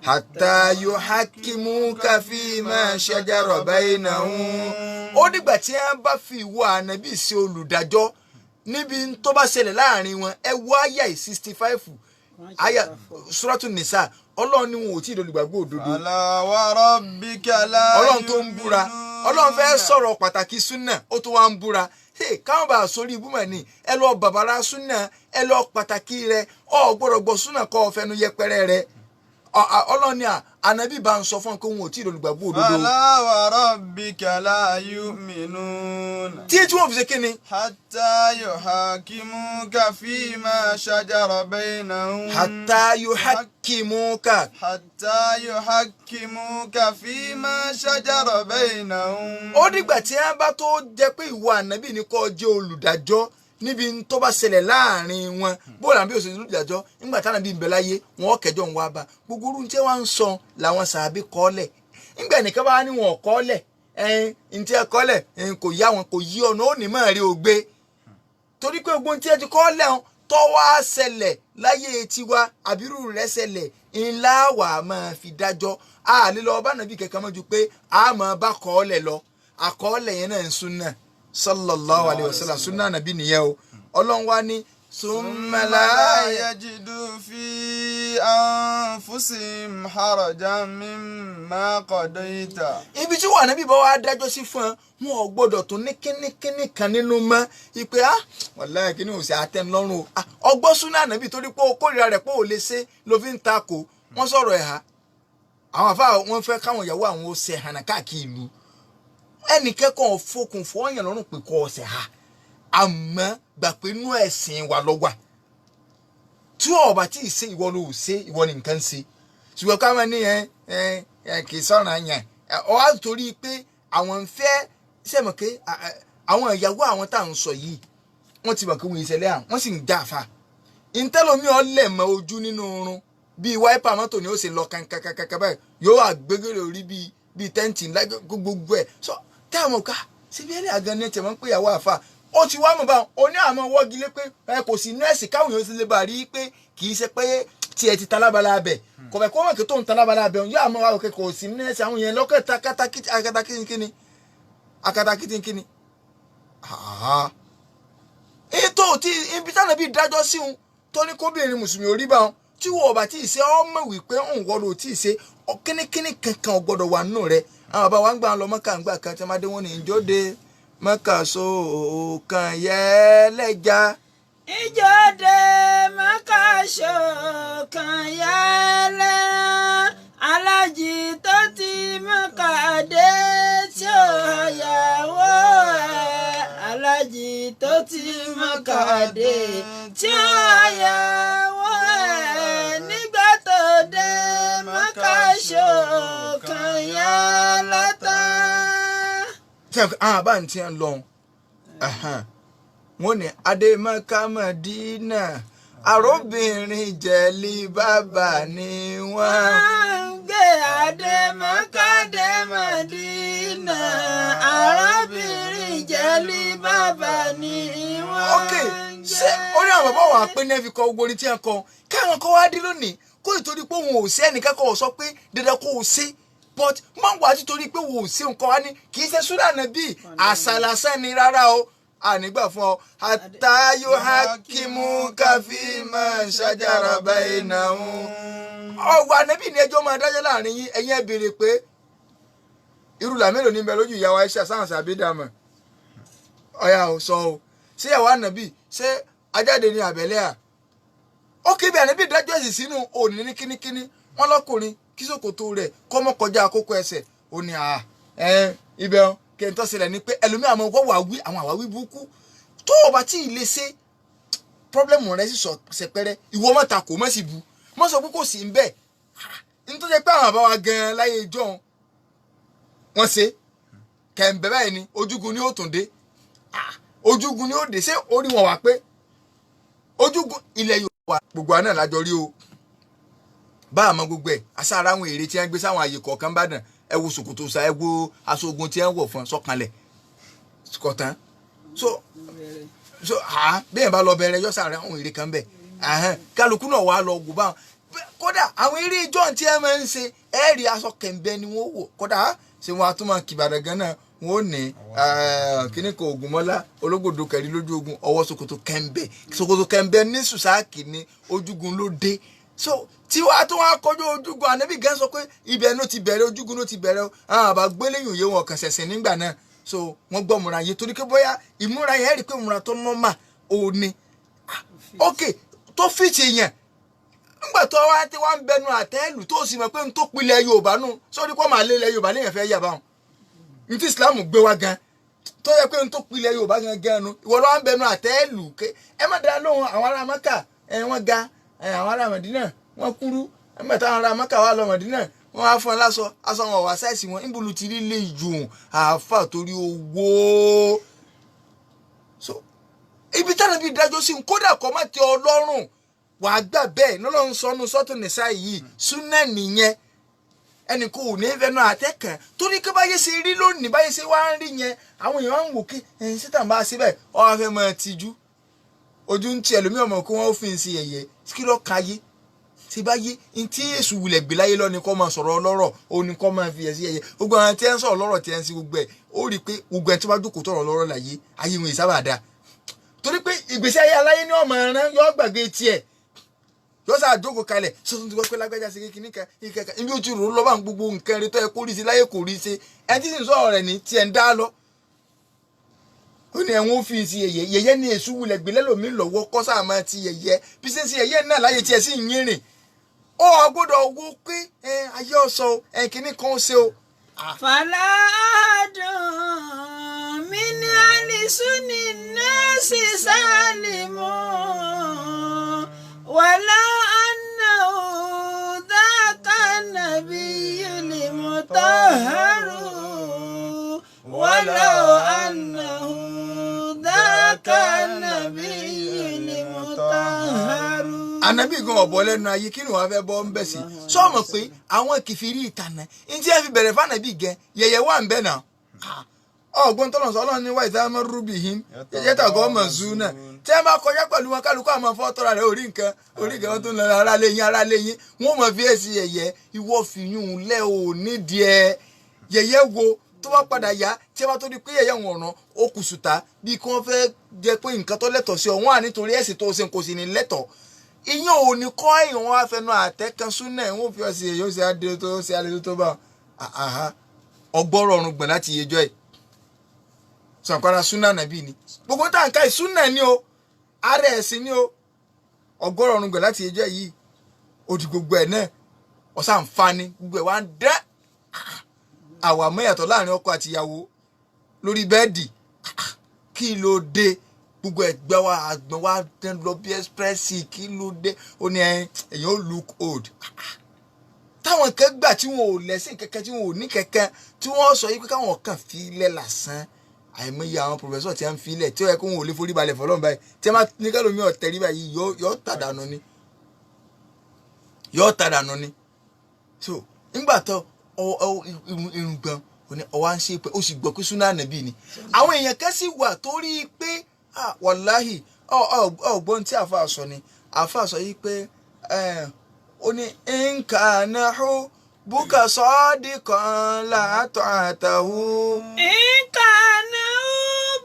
hatta yuhakkimuka fima shajara bainahum ó dìgbà tí wọ́n bá fi ìwọ ànábì sí olùdájọ́ níbi tó bá ṣẹlẹ̀ láàrin wọn ẹ wọ àyà 65 àyà Suratu Nisa ọlọ́run ni wọn ò tí ìdólùgbàgbọ́ òdodo ala wa rabbika la ọlọ́run tó ń búra ọlọ́run fẹ́ sọ̀rọ̀ pàtàkì súnà ó tó wá ń búra káwọn bá sórí ibùmọ̀ ni ẹ lọ bàbára súnà ẹ lọ pàtàkì rẹ ọ gbọ́dọ̀ gbọ́ súnà kọ́ ọ fẹnu yẹpẹrẹ rẹ ọlọ́ni ànábì bá ń sọ fún ọ pé wọn ò tí ì lólùgbàgbọ́ òdodo. ala wa rabbika la yu'minun. tí wọ́n fi ṣe kí ni. hatta yuhakimuka fima shajara bainahum. hatta yuhakimuka. hatta yuhakimuka fima shajara bainahum. ó dìgbà tí wọ́n bá tó jẹ́ pé ìwọ ànábì ni kó jẹ́ olùdájọ́ níbi tó bá ṣẹlẹ̀ láàrin wọn bóòlù àbí òṣèlú olùdájọ́ nígbà táwọn àbí ń bẹ láyé wọn kẹjọ ń wá bá gbogbo orú tí wọ́n ń sọ làwọn sàbí kọ́lẹ̀ nígbà nìkan bá ní wọn kọ́lẹ̀ ntí ẹ kọ́lẹ̀ kò yá wọn kò yí ọ̀nà ó ní mọ̀ rí ògbé torí pé ogun tí ẹ ti kọ́lẹ̀ tó wá ṣẹlẹ̀ láyé tiwa àbírú rẹ̀ ṣẹlẹ̀ ńlá wà máa fi dájọ́ àlè lọ bá nàbí kẹ̀kẹ́ mọ́ ju pé a máa bá kọ́lẹ̀ lọ àkọọ́lẹ̀ yẹn náà ń súnà sallallahu alayhi wa sallam sunna nabi nìyẹn o ọlọ́run wá ní summa la yajidu fi anfusihim harajan mimma qadaita. ibi tí wà nábì bá wá dájọ́ sí fún wọn ò gbọ́dọ̀ tún ní kíníkíní kan nínú mọ́ ìpè wallahi kíní ò sí àtẹnulọ́rùn o ọgbọ́n sunna nabi torí pé o kórìíra rẹ̀ pé ò lè ṣe ló fi ń takò wọ́n sọ̀rọ̀ ẹ̀ha àwọn àfa wọn fẹ́ káwọn ìyàwó àwọn ó ṣe hànà káàkiri ìlú ẹnì kẹ́kọ̀ọ́ fokùn fọyàn lọ́rùn pé kọ́ ọ̀sẹ̀ ha àmọ́ gbà pé inú ẹ̀sìn wa ló wà tí o bá tí ṣe ìwọ ló ṣe ìwọ ni nǹkan ṣe ṣùgbọ́n ká máa ní kì í sọ̀rọ̀ yẹn ọ á torí pé àwọn ń fẹ́ sẹ́mọ̀ pé àwọn ìyàwó àwọn tá à ń sọ yìí wọ́n ti mọ̀ pé wọ́n ìṣẹ̀lẹ̀ à wọ́n sì ń já àfa ìtẹ́lómi ọ̀lẹ̀ mọ ojú nínú oorun bíi wáípà mọ́tò ni ó ṣe lọ kankankankan báyìí yóò àgbégèrè orí bíi tẹ́ǹtì ńlá gbogbo ẹ̀ sọ tẹ́ àwọn ká síbi ẹ̀rẹ́ àgàn ní ẹ̀tẹ̀ mọ́ pé ìyàwó àfa ó ti wá mọ̀ báwọn oní àmọ́ wọ́gi lé pé kò sí nọ́ọ̀sì káwọn yóò sì lè bá rí pé kì í ṣe pé tiẹ̀ ti talábala abẹ kò fẹ́ kó wọ́n kí tó ń talábala abẹ yóò àmọ́ wá òkè kò sí nọ́ọ̀sì àwọn yẹn lọ́kẹ́ akatakítí kíni ètò tí ibi táwọn bí dájọ́ sí wọn tó ní kóbìnrin mùsùlùmí orí bá wọn tí wọ́n ọba tí ì ṣe ọmọ wípé òun wọ́n tí ì ṣe kínníkínní kankan gbọ́dọ̀ wà nínú rẹ̀ àwọn bàbá wa ń gbà lọ mọ́kà ń gbà kan tí wọ́n máa dé wọn ní ìjọ́de mọ́kà so kan yẹ́lẹ́jà. ìjọ́de mọ́kà so kan yẹ́lẹ́ alájì tó ti mọ́kà dé tí ó yàwó ẹ̀ alájì tó ti mọ́kà dé tí ó yàwó ẹ̀ nígbà tó dé mọ́kà so kan yẹ́lẹ́ tán. tí àwọn àbá ń tiẹ̀ lọ wọ́n ní adémọ́ká mọ̀dínà àròbìnrin jẹ̀lí bàbá ni wọ́n. gbé adémọ́ká dé mọ̀dínà àròbìnrin jẹ̀lí bàbá ni wọ́n. ok ṣé orí àwọn bàbá wa pé nẹ́ẹ̀fì kọ gbogbo orin tí wọ́n kọ káwọn kọ́ wá dé lónìí kó ìtorí pé òun ò sí ẹnìkan kọ́ sọ pé dandan kó o sí but máa wà títorí pé wò ó sí nǹkan wá ní kì í ṣe súrà nàbí àṣàlàṣẹ́ ni rárá o ànígbà fún ọ àtàyò hakimu káfí máa ń ṣàjára báyìí náà ọwọ́ ànábì ní ẹjọ́ máa dájọ́ láàrin yín ẹ̀yin ẹ̀ béèrè pé irú làmélòó ní bẹ lójú ìyàwó Aisha sáwọn sàbídàmọ̀ ọ̀yà ò sọ o ṣé ìyàwó ànábì ṣé ajáde ní àbẹ̀lẹ̀ à ó kí bí ànábì dájọ́ ẹ̀sìn sínú òní ní kínníkínní wọn lọkùnrin kí ṣòkòtò rẹ̀ kọ́ mọ́ kọjá àkókò ẹsẹ̀ ó ní ibẹ̀ kí n tó ṣẹlẹ̀ ni pé ẹlòmíì àmọ́ wọ́n wà wí àwọn àwáwí burúkú tó o bá tí ì lè ṣe pọ́blẹ́mù rẹ sì sọ ṣẹpẹrẹ ìwọ mọ́ ta kò mọ́ sí bu mọ́ sọ pé kò sí ń bẹ̀ nítorí pé àwọn àbáwá gan-an láyé ìjọ wọn ṣe kẹ̀ǹbẹ̀ báyìí ni ojúgun ni ó tún dé ojúgun ni ó dé ṣé orí wọn wà pé ojúgun ilẹ̀ Yorùbá gbogbo àná lájọ rí o bá àmọ́ gbogbo ẹ̀ asára àwọn èrè tí wọ́n gbé sáwọn àyè kọ̀ọ̀kan bá dàn ẹ wo ṣòkòtò sa ẹ wo aṣọ ogun tí wọ́n wọ̀ fún sọ̀kanlẹ̀ kọ̀tán so bẹ́ẹ̀ bá lọ bẹ̀rẹ̀ yọ sára àwọn èrè kan bẹ̀ kálukú náà wà lọ gùn báwọn kódà àwọn eré ìjọ tí ẹ máa ń ṣe ẹ rí aṣọ kẹ̀ǹbẹ̀ ni wọ́n wọ̀ kódà ṣé wọn a tún máa kìbàdàn gan náà wọn ò ní kíní kan Ògúnmọ́lá ológbòdo kẹrí lójú ogun ọwọ́ ṣòkòtò kẹ̀ǹbẹ̀ ní sùsáàkì ní ojúgun ló dé so tí wàá tó wàá kọjú ojúgun ànábì gan sọ pé ibẹ̀ ló ti bẹ̀rẹ̀ ojúgun ló ti bẹ̀rẹ̀ àwọn àbá gbéléyìn òye wọn kàn ṣẹ̀ṣẹ̀ nígbà náà so wọ́n gbọ́ múra yẹn torí pé bóyá ìmúra yẹn rí i pé múra tó nọ́mà òun ni ok tó fìtì yẹn ńgbà tó wá tí wọ́n ń bẹnu àtẹ́lù tó sì mọ̀ pé n tó pilẹ̀ Yorùbá nù sórí kó máa lé ilẹ̀ Yorùbá léèyàn fẹ́ yà báwọn ní tí Islam gbé wá gan tó yẹ pé n tó pilẹ̀ Yorùbá gan nu ìwọ ló wá ń bẹnu àtẹ́lù ẹ má dá lóhùn àwọn ará Mẹ́kà wọ́n ga àwọn ará Mẹdínà wọ́n kúrú ẹgbẹ́ táwọn ará Mẹ́kà wà lọ Mẹdínà wọ́n á fún ẹ lásọ aṣọ wọn wà sáìsì wọn níbo ló ti rí lè jùn àáfà torí owó so ibi táwọn ibi dájọ́ sí kódà kọ́ má tẹ Ọlọ́run wàá gbà bẹ́ẹ̀ lọ́lọ́run sọnù sọ́tún nìṣá yìí súnà nìyẹn ẹnì kò ní fẹnu àtẹkàn torí kí báyé ṣe rí lónìí báyé ṣe wá ń rí yẹn àwọn èèyàn ń wò kí ẹ̀yin síta bá ṣe bẹ́ẹ̀ ọ wá fẹ́ máa tijú ojú ń tiẹ̀ lómi ọmọ kó wọ́n fi ń ṣe ẹ̀yẹ kí lọ́ọ́ ka yé tí bá yé ntí èṣù wulẹ̀ gbé láyé lọ ni kọ́ máa sọ̀rọ̀ ọlọ́rọ̀ ó ní kọ́ máa fi ẹ̀ sí ẹ̀yẹ gbogbo àwọn tí ẹ̀ ń sọ̀rọ̀ lọ́rọ̀ tí ẹ̀ ń sí gbogbo ẹ̀ ó rí i pé gbogbo ẹ̀ tí wọ́n bá jókòó tọ̀rọ̀ lọ́rọ̀ láyé ayé wọn ìsábà dáa torí pé ìgbésí ayé aláyé ní ọmọ ẹran yọ gbàgbé tiẹ̀ yọ sáà jókòó kalẹ̀ sọ́tún tí wọ́n pẹ́ lágbájá sí kíní kan ìkẹ́kẹ́ ibi ó ti rò ó lọ́wọ́ gbogbo nǹkan rẹ tó yẹ kó rí sí láyé kò rí sí ẹ̀ tí sì ń sọ̀rọ̀ rẹ̀ ní tiẹ̀ ń dá lọ ó ní ẹ̀wọ̀n fi sí yẹ̀yẹ́ ní èṣù wulẹ̀ gbé lẹ́lòmí lọ́wọ́ kọ́ sáà máa ti yẹ̀yẹ́ bí ṣe ń ṣe yẹ̀yẹ́ náà láyé tiẹ̀ sí yìnrìn ó gbọ́dọ̀ wo pé ayé ọ̀sọ̀ kìíní kan ó ṣe o. fàlà àdùn من ألسن الناس سالم ولو أنه ذاك النبي المطهر ولو أنه ذاك النبي المطهر. Ànábì gan ọ̀bọ lẹ́nu ayé kí ni wọ́n fẹ́ bọ́ ń bẹ̀ sí sọ́ọ̀mù pé àwọn kìfìrí ìtànà ní tí ẹ fi bẹ̀rẹ̀ fànàbí gẹ yẹ̀yẹ̀ wà ń bẹ̀ náà ọgbọ́n tọ́lọ̀ sọ ọlọ́run ní wáyé tá a máa rúbì yín yẹ́yẹ́ tàgọ́ ọmọ zuu náà tí ẹ bá kọjá pẹ̀lú wọn kálukú àmọ́ fọ́ tọ́ra rẹ̀ orí nǹkan wọn tó ń lọ ara lẹ́yìn wọn mọ̀ fi èsì yẹ̀yẹ́ ìwọ fìyún lẹ́ ò nídìí ẹ yẹ̀yẹ́ wo tó bá padà yá tí ẹ bá tó di pé yẹ̀yẹ́ wọn ọ̀ràn ó kù sùtá bí kí wọ́n fẹ́ jẹ pé nǹkan tó lẹ́tọ̀ọ́ sí ọ wọn à nítorí ẹ̀sìn tó ṣe kò sì ní lẹ́tọ̀ọ́ ìyẹn ò ní kọ́ èèyàn wá fẹnu àtẹ́kan súnà ẹ̀ wọ́n fi ọ̀sẹ̀ èyí ó ṣe adé tó ṣe alẹ́ tó bá ọgbọ́rọ̀ ọ̀run gbọ̀n láti yẹjọ́ ẹ̀ sàǹkárá súnà nàbí ni gbogbo tá à ń ká ìsúnà ni o ara ẹ̀sìn ni o ọgbọ́rọ̀ ọ̀run gbọ̀n láti yẹjọ́ yìí ó di gbogbo ẹ̀ náà ọ̀sán àǹfààní gbogbo ẹ̀ wá ń dẹ́ àwa mẹ́yàtọ̀ láàrin ọkọ àti ìyàwó lórí bẹ́ẹ̀dì kí ló dé gbogbo ẹgbẹ́ wa àgbọn wa dẹ́n lọ bí ẹ́sprẹ́sì kí ló dé ó ní ẹ̀yìn ó look old táwọn kan gbà tí wọn ò lẹ́sìn kẹ̀kẹ́ tí wọn ò ní kẹ̀kẹ́ tí wọ́n sọ yí pé káwọn kàn fi ilẹ̀ lásán àìmọye àwọn pòfẹ́sọ̀ tí wọ́n fi ilẹ̀ tí ó yẹ kó wọn ò lè forí balẹ̀ fọlọ́n báyìí tí wọ́n ní kẹ́lómi ọ̀tẹ̀rí báyìí yóò tàdánù ni so nígbà tó irùngbọ̀n ọwọ́ à ń ṣe pé ó sì gbọ́ pé súnà nàbí ni àwọn èèyàn kan sì wà torí pé wàláhì ọgbọ́n tí àfa sọ ni àfa sọ yìí pé ó ní nkànáhù bùkà sọ́ọ́dìkan látọ̀ àtàwù. nkànáhù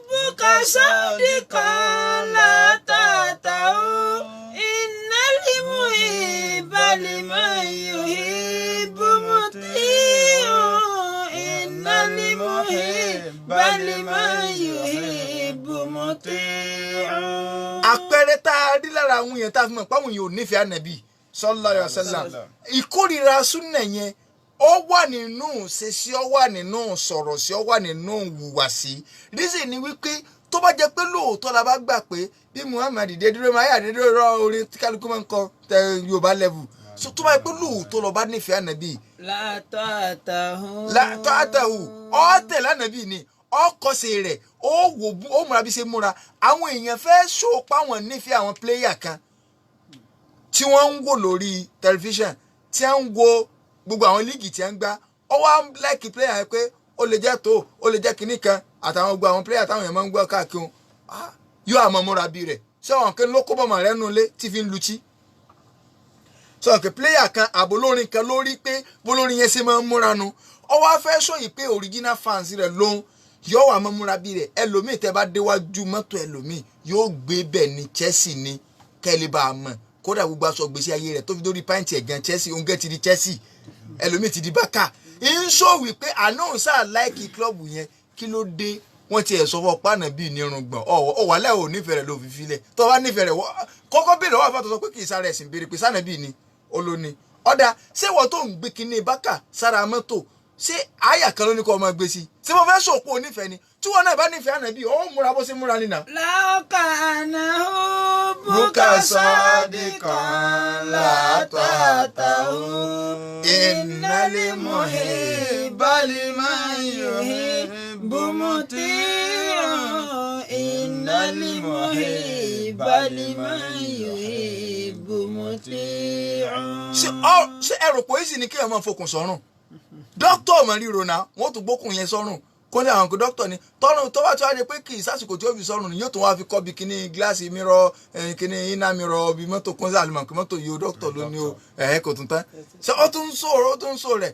bùkà sọ́ọ́dìkan látọ̀ àtàwù ìnálìmù ìbálìmọ̀ yuhibbu muti'u ìnálìmù ìbálìmọ̀ yuhibbu muti'u. àpẹẹrẹ tá a rí lára àwọn èèyàn tá a fi mọ̀ páwọn èèyàn ò nífẹ̀ẹ́ ànàbì sallallahu alaihi wasallam ìkórìíra súnà yẹn ó wà nínú ṣeṣí ó wà nínú sọ̀rọ̀ sí ó wà nínú wùwàsí rísì ni wípé tó bá jẹ́ pé lóòótọ́ la bá gbà pé bí Muhammad dédúró máa yà dédúró rọ orin tí kálukú máa ń kọ tẹ Yorùbá level so tó bá jẹ́ pé lóòótọ́ lọ bá nífẹ̀ẹ́ ànàbì. látọ̀ àtàhù ọ̀ tẹ̀lé ànàbì ni ọkọ̀sẹ̀ rẹ̀ ó múra bí ṣe múra àwọn èèyàn fẹ́ ṣòpá wọn nífẹ̀ẹ́ àwọn pléyà kan tí wọ́n ń wò lórí tẹlifíṣàn tí wọ́n ń wo gbogbo àwọn líìgì tí wọ́n ń gbá ó wá láìkì pléyà yẹn pé ó lè jẹ́ tó ó lè jẹ́ kinní kan àtàwọn gbogbo àwọn pléyà táwọn èèyàn máa ń gbọ́ káàkiri yóò àmọ́ múra bí rẹ̀ ṣé àwọn kan ló kó bọ̀mọ̀ rẹ̀ nulẹ̀ tí fi ń lutí sọ pé pléyà kan àbólórin kan lórí pé bólórin yẹn ṣe máa ń múra nu ó wá fẹ́ sọ̀yìn pé original fans rẹ̀ lóhun yóò wà mọ́ múra bí rẹ̀ ẹlòmíì tẹ́ bá déwájú mọ́tò ẹlòmíì yóò gbé bẹ̀ ní Chelsea ní kẹ́lẹ́ bá a mọ̀ kódà gbogbo aṣọ gbèsè ayé rẹ̀ tó fi dórí pàǹtì ẹ̀gàn Chelsea oúnjẹ ti di Chelsea ẹlòmíì ti di Barca ń sọ wípé àná sáà láìkì klọ́ọ̀bù yẹn kí ló dé wọ́n ti ẹ̀ sọ fún ọpá náà bíi nírùngbọ̀n ọ̀wálẹ̀ ò nífẹ̀ẹ́ rẹ̀ ló fi filẹ̀ tó bá nífẹ̀ẹ́ rẹ̀ kọ́kọ́ béèrè wọ́n àfàtọ̀ sọ pé kì í sára ẹ̀sìn béèrè pé sáà bíi ni olóni ọ̀dà ṣé wọ́n tó ń gbé kinní Barca sára mọ́tò ṣé àyà kan ló ní kó ọmọ gbé sí ṣé mo fẹ́ sòpò onífẹ̀ẹ́ ni tí wọn náà bá nífẹ̀ẹ́ ànábì ó múra bó ṣe múra nínà. lákànáhù bùkà sọ́ọ́dìkan látọ̀ àtàwù ìnálẹ̀ ìbálìmọ̀ yuhibbu muti'u ìnálẹ̀ ìbálìmọ̀ yuhibbu muti'u. ṣé ẹrù pé èsì ni kí ẹ máa fokùn sọ́rùn dókítà ọmọ ríro náà wọn tún gbókùn yẹn sọ́rùn kó ní àwọn dókítà ni tọ́run tó bá tí wàá di pé kì í sásìkò tí ó fi sọ́run ni yóò tún wá fi kọ́ bí kíní gíláàsì mírọ̀ kíní iná mírọ̀ bí mọ́tò kún sáà lùmọ̀ kí mọ́tò yìí ó dókítà ló ní o kò tún tán ṣé ó tún ń sọ rẹ̀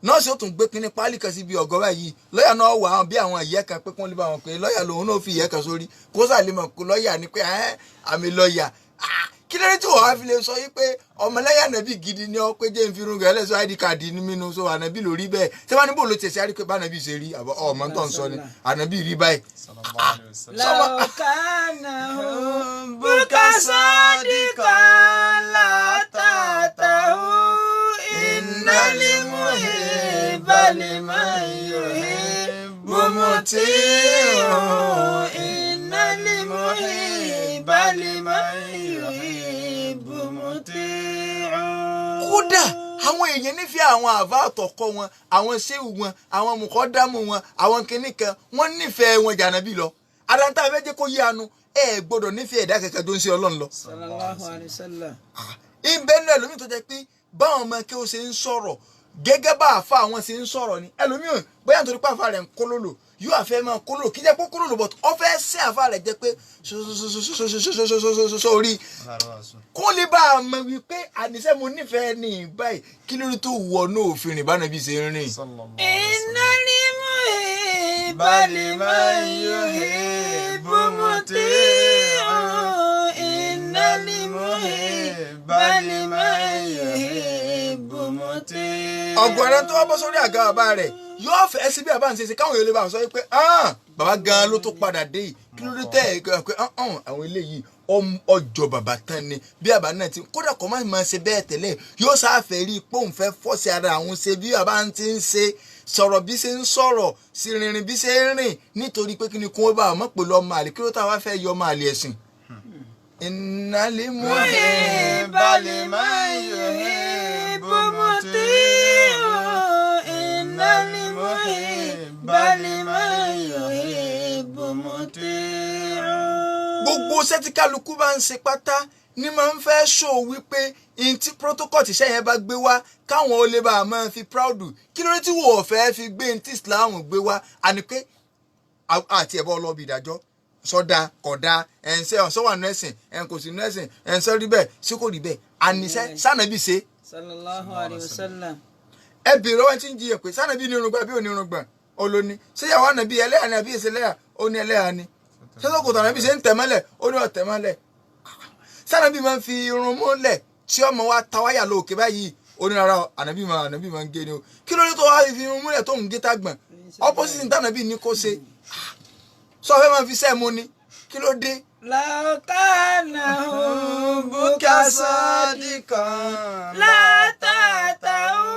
nọ́ọ̀sì ó tún gbé kíní pálí kan sí ibi ọ̀gọ́ báyìí lọ́ọ̀yà náà wà bí àwọn ìyẹ́ kan pé kí wọ́n lè bá wọn pé lọ́ọ̀yà lòun náà fi ìyẹ́ kan sórí kó sáà lè mọ̀ kó lọ́ọ̀yà ni pé àmì lọ́ọ̀yà kí lóde tí wọ́n á fi lè sọ yí pé ọmọlẹ́yà ànábì gidi ni ọ pé jẹ́ ìfirun gẹ̀ẹ́lẹ́ sọ id card ní mímu so ànábì ló rí bẹ́ẹ̀ tí wọ́n ní bò ló tẹ̀sí àríkè bá ànábì ṣe rí ọmọ tó ń sọ ni ànábì rí báyìí. lákànáhù bùkà sọ́ọ́dìkan látọ̀ àtàwù ìnálẹ̀ ìbálìmọ̀ yuhibbu muti'u مطيع إن المحب لمن يحب مطيع. kódà àwọn èèyàn nífẹ̀ẹ́ àwọn àbá àtọ̀kọ wọn àwọn ṣéwù wọn àwọn mùkọ́dámù wọn àwọn kìnnìkan wọ́n nífẹ̀ẹ́ wọn jànábì lọ adáńtà fẹ́ jẹ́ kó yé anu ẹ gbọ́dọ̀ nífẹ̀ẹ́ ẹ̀dá kẹ̀kẹ́ tó ń ṣe ọlọ́run lọ. sallallahu alayhi wa sallam. ìbẹ́nu ẹlòmíì tó jẹ́ pé báwọn ọmọ kí ó ṣe ń sọ̀rọ̀ gẹ́gẹ́ bá àfa àwọn ṣe ń sọ̀rọ̀ ni ẹlòmíì bóyá nítorí pé àfa rẹ̀ ń kólólò yóò àfẹ́ máa kólólò kí jẹ́ pé kólólò bọ̀ ọ fẹ́ sí àfa rẹ̀ jẹ́ pé sórí kó lè bá a mọ̀ wípé àníṣe mo nífẹ̀ẹ́ ní báyìí kí lórí tó wọ náà òfin rìn bánà bí ṣe ń rìn. innal muhibba liman yuhibbu muti'un. innal muhibba liman yuhibbu muti'un. ọ̀gbọ̀nrẹ́ tó wá bọ́ sórí àga bàbá rẹ̀ yóò fẹ́ sí bí àbá ń ṣe káwọn èèyàn lè bá sọ pé bàbá gan ló tó padà dé yìí kí ló dé tẹ́ ẹ̀ pé àwọn eléyìí ọjọ́ bàbá tán ni bí àbá náà ti kódà kọ́ máa ṣe bẹ́ẹ̀ tẹ́lẹ̀ yóò sáfẹ́ rí i pé òun fẹ́ fọ́ọ̀sì ara àwọn ṣe bí bàbá ti ń ṣe sọ̀rọ̀ bí ṣe ń sọ̀rọ̀ sí rìnrìn bí ṣe ń rìn nítorí pé kí ni kó bá ọmọ pẹ̀lú ọmọ àlè kí ló táwa fẹ́ yọ ọmọ àlè ẹ̀sìn. innal muhibba liman yuhibbu muti'un. innal muhibba liman yuhibbu muti'un. gbogbo iṣẹ́ tí kálukú bá ń ṣe pátá ní máa ń fẹ́ ṣó wípé in tí protocol tíṣẹ́ yẹn bá gbé wá káwọn ó lè bá a máa fi proud kí ló dé tí wò ó fẹ́ fi gbé in tí Islam gbé wá àní pé àti ẹ̀bọ́ ọlọ́bì ìdájọ́ sọ́dà kọ̀dà ẹ̀ǹsẹ̀ ọ̀sọ́wà nẹ́sìn kò sí nẹ́sìn ẹ̀ǹsẹ̀ rí bẹ́ẹ̀ sí kò rí bẹ́ẹ̀ àníṣẹ́ sànàbí ṣe. sallallahu alayhi wa sallam. ẹ bèrè wọn tí ń jiyàn pé sànàbí ní irùngbọ̀n àbí òní irùngbọ̀n olóní ṣéyàwó ànàbí ẹlẹ́yà ni àbí ìṣẹ̀lẹ́yà ó ní ẹlẹ́yà ni sẹ́sọ̀kòtò ànàbí ṣe ń tẹ̀mọ́lẹ̀ ó ní ọ̀tẹ̀mọ́lẹ̀ sànàbí máa ń fi irun mọ́lẹ̀ tí ọmọ wa tawáyà lóòkè báyìí onírara ànàbí máa ń gé ni o kí ló dé tó wá fi irun mọ́lẹ̀ tó ń gé tágbọ̀n opposite ní tànàbí ní kó ṣe sọ fẹ́ máa fi sẹ́ẹ̀mù ni kí ló dé. law kana hubbuka sadiqan la ta'ta'u.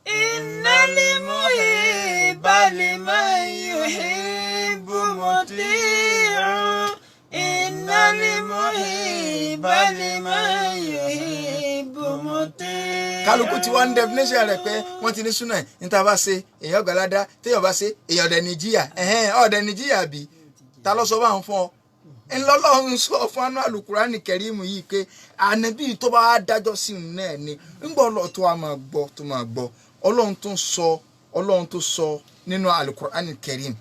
innal muhibba liman yuhibbu muti'un. innal muhibba liman yuhibbu muti'un. kálukú ti wá ń definition rẹ̀ pé wọ́n ti ní súnà níta bá ṣe èèyàn gbàládá téèyàn bá ṣe èèyàn ọ̀dẹ̀ nìjíyà ọ̀dẹ̀ nìjíyà bí ta ló sọ bá ń fún ọ ńlọ́lọ́run sọ fún anú àlùkùránì kẹrìmù yìí pé ànábì tó bá dájọ́ sí òun náà ni ńgbọ́ ọlọ́run tó wá máa gbọ́ ọlọ́run tó sọ nínú àlùkùránì kẹrìmù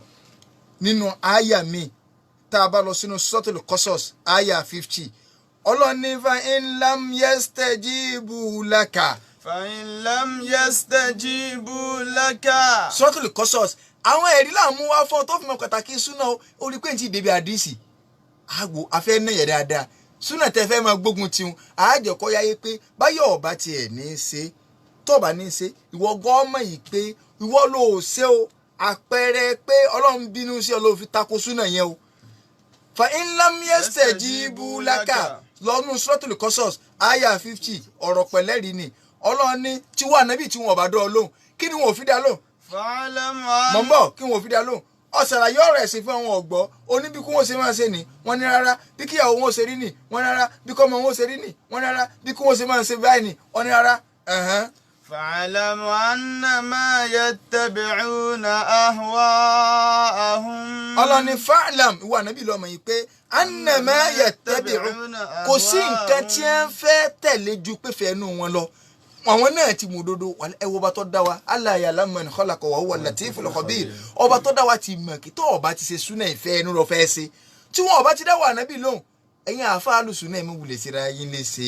nínú àyà mi tá a bá lọ sínú suratul Qasas àyà 50 ọlọ́run ní fa in lam yastajibu laka. فإن لم يستجيبوا لك. suratul Qasas àwọn ẹ̀rí là ń mú wá fún ọ tó fi mọ pàtàkì súnà orí pé n ti débi àdìsí àgbo afẹ́ náà yẹ dáadáa súnà tẹ fẹ́ máa gbógun tiwọn àájọkọ́ yáyé pé báyọ̀ ọba tiẹ̀ ní í ṣe tọ́ọ̀bà ní í ṣe ìwọ gọ́ọ̀mọ̀ yìí pé ìwọ ló ṣe o àpẹẹrẹ pé ọlọ́run bínú sí ọ ló fi tako súnà yẹn o. fa in lam yastajibu laka lọ́nu suratul Qasas àyà 50 ọ̀rọ̀ pẹ̀lẹ́rì ni ọlọ́run ní tí wọ́n ànábì tí wọ́n ọ̀bá dọ́ ọ lóhùn kí ni wọn ò fi dá lóhùn. mọ̀ ń bọ̀ kí wọn ò fi dá lóhùn ọ̀sàlàyé ọ̀rọ̀ ẹ̀sìn fún àwọn ọ̀gbọ́ oní bí kí wọ́n ṣe máa ṣe ni wọ́n ní rárá bí kíyàwó wọn ṣe rí ni wọ́n ní rárá bí kọ́mọ wọn ṣe rí ni wọ́n ní rárá bí kí wọ́n ṣe máa ṣe báyìí ni wọ́n ní rárá. فاعلم أنما يتبعون أهواءهم. ọlọ́ni fa'lam ìwà nàbí lọ́mọ yìí pé annama yattabi'un kò sí nǹkan tí wọ́n fẹ́ tẹ̀lé ju pé fẹ́ẹ́nu wọn lọ àwọn náà ti mú òdodo ẹ wo ọba tó dá wa alla ya'lamu man khalaqa wa huwa al-latiful khabir ọba tó dá wa ti mọ̀ kí tó ọba ti ṣe súnà ìfẹ́ ẹnu lọ fẹ́ ṣe tí wọn ọba ti dá wa nàbí lóhùn ẹ̀yin àáfàá lùsùn náà mi wulẹ̀ síra yín lè ṣe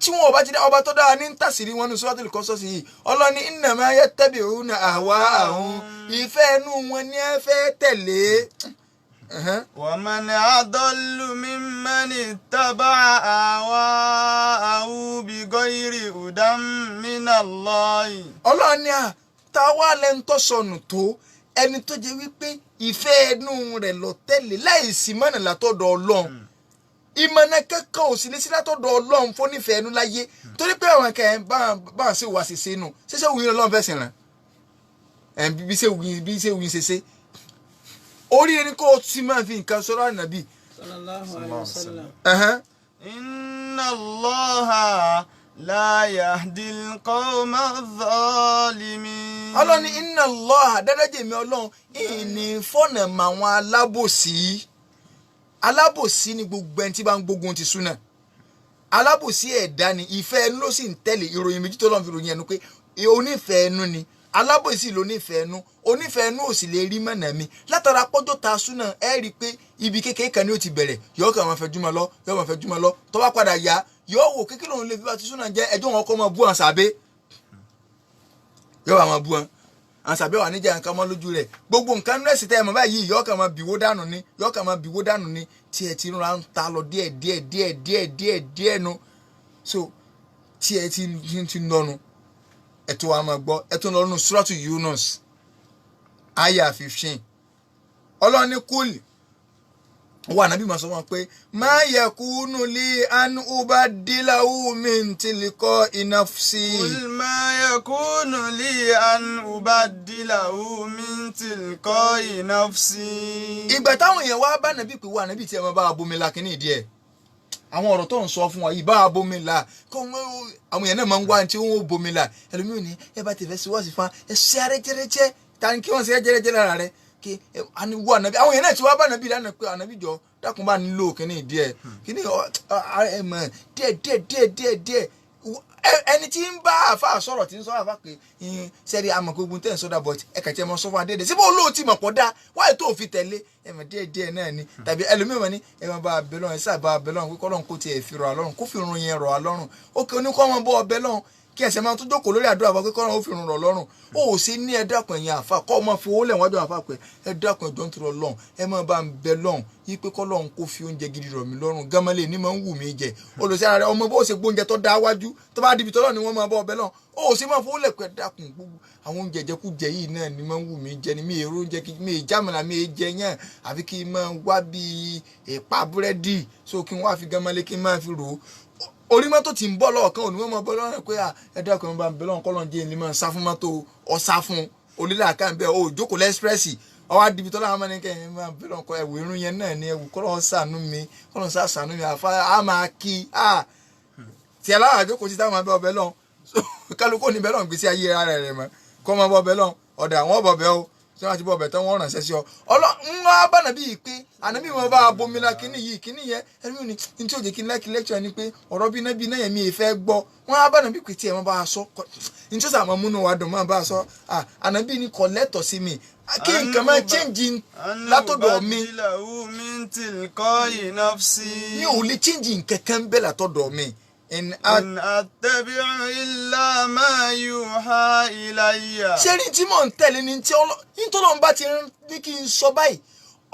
tí wọn ọba ti dá ọba tó dá wa ní tàṣírí wọn ní suratul Qasas yìí ọlọ́ni innama yattabi'una ahwa'ahum ìfẹ́ ẹnu wọn ni ẹ fẹ́ tẹ̀lé. ومن أضل ممن اتبع أهواءه بغير هدى من الله. ọlọ́run ni táwa lẹ́nu tó sọnù tó ẹni tó jẹ́ wípé ìfẹ́ ẹnu rẹ̀ lọ tẹ̀lé láìsí mọ́nà látọ̀dọ̀ ọlọ́run ìmọ̀nà kankan ò sì lè sí látọ̀dọ̀ ọlọ́run fún nífẹ̀ẹ́ ẹnu láyé torí pé àwọn kẹ́ bá ń ṣe wà ṣiṣẹ́ nù ṣíṣe òun yìí ọlọ́run fẹ́ sìn rán bí ṣe òun ṣe ṣe orí ẹni kó ti máa fi nǹkan sọ̀rọ̀ ànábì. sallallahu alaihi wasallam. inna Allaha la yahdil qawma adh-dhalimin. Ọlọ́run ní inna Allaha dádájẹ́ mi Ọlọ́run ìní fọ́nà mà wọn alábòsí. Alábòsí ni gbogbo ẹni tí bá ń gbógun ti súnà. Alábòsí ẹ̀dá ni ìfẹ́ ẹnu ló sì ń tẹ̀lé ìròyìn méjì tó lọ́n fi ròyìn ẹnu pé onífẹ́ ẹnu ni alábòsí ló nífẹ̀ẹ́ ẹnu onífẹ̀ẹ́ ẹnu ò sì lè rí mọ̀nà mi látara pọ́jọ́ ta súnà ẹ rí i pé ibi kékeré kan ni ó ti bẹ̀rẹ̀ yóò kàn máa fẹ́ júmọ́ lọ yóò máa fẹ́ júmọ́ lọ tó bá padà yá yóò wò kékeré òun lè fi bá ti súnà jẹ́ ẹjọ́ wọn kọ́ máa bú wọn sàbẹ́ yóò wà máa bú wọn àwọn sàbẹ́ wà níjà nǹkan mọ́ lójú rẹ̀ gbogbo nǹkan nẹ́ẹ̀sì tẹ́ ẹ mọ̀ báyìí yóò kàn máa bìwó dànù ni yóò kàn máa bìwó dànù ni tí ẹ ti rán ta lọ díẹ̀ nu so tí ẹ ti nọnu ẹ̀tọ́ wa máa gbọ́ ẹ̀tọ́ lọ́nu suratu Yunus aya 15 Ọlọ́run ní kúlì wà nábì máa sọ wọn pé ma yakunu li an ubaddilahu min tilqa'i nafsi. qul ma yakunu li an ubaddilahu min tilqa'i nafsi. ìgbà táwọn èèyàn wá bá nàbí pé wà nábì tí ẹ máa bá abomi la kíní ìdí ẹ̀ àwọn ọ̀rọ̀ tó ń sọ fún wa yìí bá abomi la kó àwọn èèyàn náà máa ń wá tí wọ́n bomi la ẹlòmíràn ní ẹ bá ti fẹ́ sí wá sí fa ẹ ṣe arẹ́jẹ́rẹ́jẹ́ ta ni kí wọ́n ṣe arẹ́jẹ́rẹ́jẹ́ lára rẹ kí àníwó ànábì àwọn èèyàn náà ti wá bá ànábì lánàá pé ànábì jọ dákun bá nílò kíní díẹ̀ kíní ẹ mọ̀ díẹ̀ ẹni tí ń bá àfa sọ̀rọ̀ tí ń sọ àfa pé sẹ́rí àmọ̀ gbogbo tẹ̀ ń sọ́dà bọ̀ ẹ kàn tí ẹ mọ sọ́fún adéèdè síbò olóòtí mọ̀ pọ̀ dá wáyé tó fi tẹ̀lé ẹ mọ̀ díẹ̀ náà ni tàbí ẹlòmíràn ní ẹ máa bá a bẹ lọ́run ẹ sáà bá a bẹ lọ́run pé kọ́lọ́run kó tiẹ̀ fi rọ̀ àlọ́run kó fi run yẹn rọ̀ àlọ́run ó kí oníkọ́ wọn bọ́ ọbẹ̀ lọ́run kí ẹsẹ̀ máa tún jókòó lórí àdúrà fún pé kọ́lọ́run ó fi run rọ̀ lọ́run ó ò sí ní ẹ dákun ẹ̀yìn àfa kọ́ ọmọ fi owó lẹ̀ wájú àfa pé ẹ dákun ẹ̀jọ̀ ń turọ̀ lọ́run ẹ máa bá ń bẹ lọ́run yí pé kọ́lọ́run kó fi oúnjẹ gidi rọ̀ mí lọ́rùn gámálẹ̀ ní máa ń wù mí jẹ olùsí ara rẹ ọmọ bó ṣe gbóúnjẹ tó dá wájú tó bá dibi tọ́lọ́ ni wọ́n máa bọ́ ọbẹ̀ lọ́run ó sì máa fowó lẹ̀ pé dákun gbogbo àwọn oúnjẹ jẹkújẹ yìí náà ni máa ń wù mí jẹ ni mi èrò oúnjẹ mi ìjàmọ̀lá mi jẹ yẹn àfi kí n máa wá bí ìpa búrẹ́dì so kí n wá fi gámálẹ̀ kí n máa fi rò ó orí mọ́tò tí ń bọ̀ lọ́ọ̀kan òní wọ́n máa bọ́ lọ́rùn pé ẹ dákun ẹ bá ń bẹ lọ́run kọ́lọ́n jẹ́ ẹni máa sá fún mọ́tò ọ̀sá fún onílà ká ń bẹ ó jókòó lẹ́sprẹ́sì ọwọ́ adibi tọ́lá àwọn ẹnìkẹ́ ẹ máa bẹ lọ́run kọ́ ẹ̀wù irun yẹn náà ni ẹ̀wù kọ́lọ́n ṣàánú mi kọ́lọ́n ṣàánú mi àfa á máa kí tí ẹ láwọn àjókòó sí táwọn máa bẹ ọbẹ̀ lọ́run kálukú ní bẹ lọ́run gbèsè ayé ara rẹ̀ mọ́ kọ́ máa bọ ọbẹ̀ lọ́run ọ̀dà àwọn ọbọ̀ bẹ́ o tí wọ́n ti bọ̀ bẹ̀ tán wọ́n ránṣẹ́ sí ọ ńlá bánàbí yìí pé ànábì wọn bá bomila kíní yìí kíní yẹn ẹni ní tí ó jẹ́ kí n lẹ́kì lẹ́kṣọ̀ ni pé ọ̀rọ̀ bí náà yẹn mi ì fẹ́ gbọ́ wọn á bánàbí pé tí ẹ̀ wọ́n bá a sọ ní tí ó sàmọ́ múnú wa dùn máa bá a sọ ànábì ní kò lẹ́tọ̀ sí mi kí nǹkan máa change látọ̀dọ̀ mi mi ò lè change nǹkan kan bẹ́ẹ̀ látọ̀dọ̀ mi. إن أتبع إلا ما يوحى إلي. ṣé ní tí mò ń tẹ̀lé ní tí Ọlọ́run bá ti ní kí n sọ báyìí